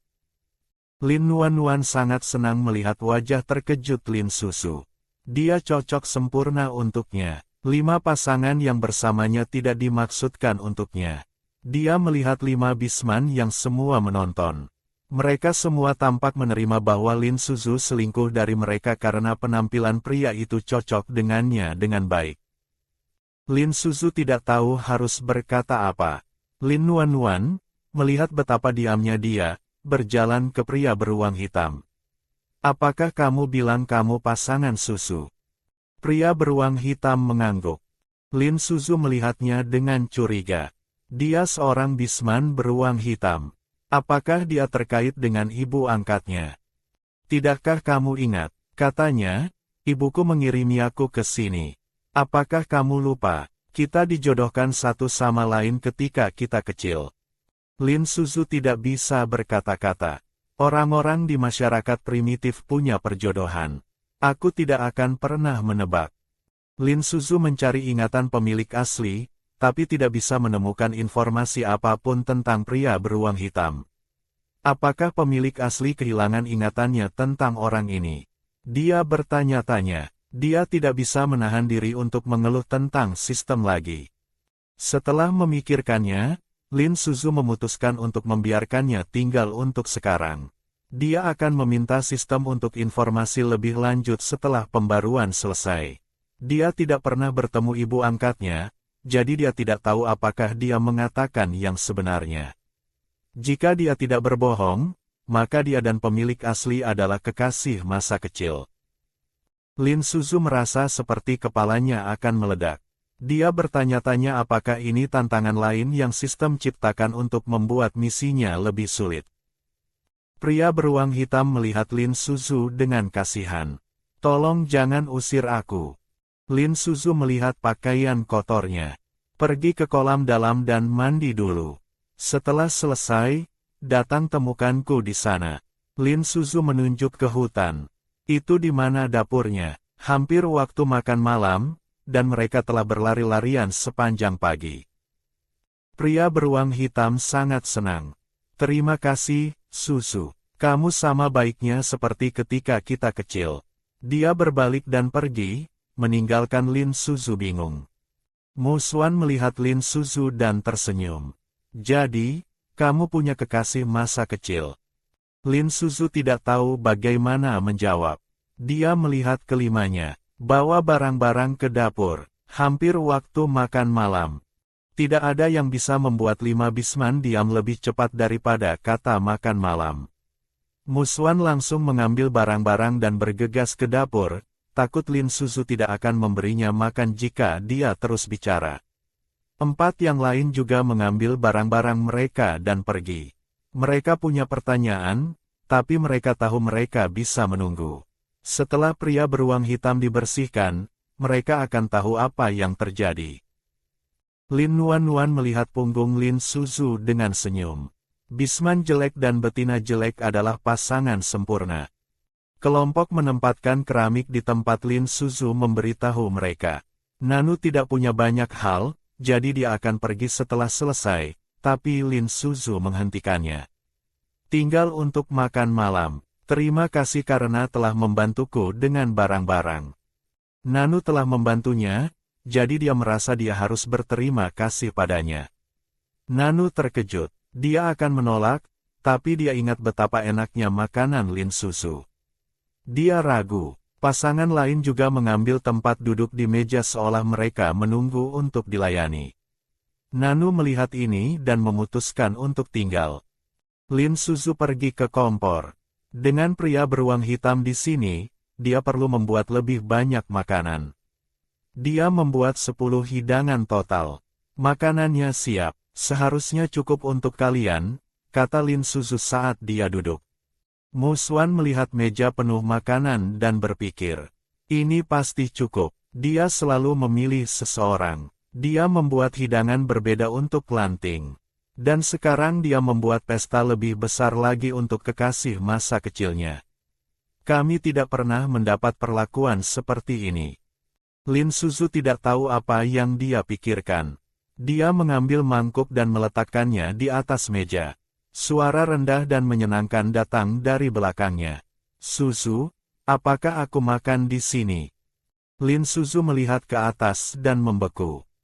Lin Nuan sangat senang melihat wajah terkejut Lin Susu. Dia cocok sempurna untuknya. 5 pasangan yang bersamanya tidak dimaksudkan untuknya. Dia melihat 5 bisman yang semua menonton. Mereka semua tampak menerima bahwa Lin Susu selingkuh dari mereka karena penampilan pria itu cocok dengannya dengan baik. Lin Susu tidak tahu harus berkata apa. Lin Nuan, melihat betapa diamnya dia, berjalan ke pria beruang hitam. Apakah kamu bilang kamu pasangan Susu? Pria beruang hitam mengangguk. Lin Susu melihatnya dengan curiga. Dia seorang bisman beruang hitam. Apakah dia terkait dengan ibu angkatnya? Tidakkah kamu ingat, katanya, ibuku mengirimi aku ke sini. Apakah kamu lupa, kita dijodohkan satu sama lain ketika kita kecil? Lin Susu tidak bisa berkata-kata. Orang-orang di masyarakat primitif punya perjodohan. Aku tidak akan pernah menebak. Lin Susu mencari ingatan pemilik asli, tapi tidak bisa menemukan informasi apapun tentang pria beruang hitam. Apakah pemilik asli kehilangan ingatannya tentang orang ini? Dia bertanya-tanya. Dia tidak bisa menahan diri untuk mengeluh tentang sistem lagi. Setelah memikirkannya, Lin Susu memutuskan untuk membiarkannya tinggal untuk sekarang. Dia akan meminta sistem untuk informasi lebih lanjut setelah pembaruan selesai. Dia tidak pernah bertemu ibu angkatnya, jadi dia tidak tahu apakah dia mengatakan yang sebenarnya. Jika dia tidak berbohong, maka dia dan pemilik asli adalah kekasih masa kecil. Lin Susu merasa seperti kepalanya akan meledak. Dia bertanya-tanya apakah ini tantangan lain yang sistem ciptakan untuk membuat misinya lebih sulit. Pria beruang hitam melihat Lin Susu dengan kasihan. Tolong jangan usir aku. Lin Susu melihat pakaian kotornya. Pergi ke kolam dalam dan mandi dulu. Setelah selesai, datang temukanku di sana. Lin Susu menunjuk ke hutan. Itu di mana dapurnya. Hampir waktu makan malam, dan mereka telah berlari-larian sepanjang pagi. Pria beruang hitam sangat senang. Terima kasih, Susu. Kamu sama baiknya seperti ketika kita kecil. Dia berbalik dan pergi, meninggalkan Lin Susu bingung. Mu Xuan melihat Lin Susu dan tersenyum. Jadi, kamu punya kekasih masa kecil. Lin Susu tidak tahu bagaimana menjawab. Dia melihat kelimanya, bawa barang-barang ke dapur, hampir waktu makan malam. Tidak ada yang bisa membuat 5 bisman diam lebih cepat daripada kata makan malam. Mu Xuan langsung mengambil barang-barang dan bergegas ke dapur, takut Lin Susu tidak akan memberinya makan jika dia terus bicara. 4 yang lain juga mengambil barang-barang mereka dan pergi. Mereka punya pertanyaan, tapi mereka tahu mereka bisa menunggu. Setelah pria beruang hitam dibersihkan, mereka akan tahu apa yang terjadi. Lin Nuan melihat punggung Lin Suzu dengan senyum. Bisman jelek dan betina jelek adalah pasangan sempurna. Kelompok menempatkan keramik di tempat Lin Suzu memberitahu mereka. Nanu tidak punya banyak hal, jadi dia akan pergi setelah selesai, tapi Lin Suzu menghentikannya. Tinggal untuk makan malam. Terima kasih karena telah membantuku dengan barang-barang. Nanu telah membantunya, jadi dia merasa dia harus berterima kasih padanya. Nanu terkejut. Dia akan menolak, tapi dia ingat betapa enaknya makanan Lin Suzu. Dia ragu. Pasangan lain juga mengambil tempat duduk di meja seolah mereka menunggu untuk dilayani. Nanu melihat ini dan memutuskan untuk tinggal. Lin Suzu pergi ke kompor. Dengan pria beruang hitam di sini, dia perlu membuat lebih banyak makanan. Dia membuat 10 hidangan total. Makanannya siap, seharusnya cukup untuk kalian, kata Lin Suzu saat dia duduk. Mu Xuan melihat meja penuh makanan dan berpikir, ini pasti cukup. Dia selalu memilih seseorang. Dia membuat hidangan berbeda untuk Lanting. Dan sekarang dia membuat pesta lebih besar lagi untuk kekasih masa kecilnya. Kami tidak pernah mendapat perlakuan seperti ini. Lin Suzu tidak tahu apa yang dia pikirkan. Dia mengambil mangkuk dan meletakkannya di atas meja. Suara rendah dan menyenangkan datang dari belakangnya. Suzu, apakah aku makan di sini? Lin Suzu melihat ke atas dan membeku.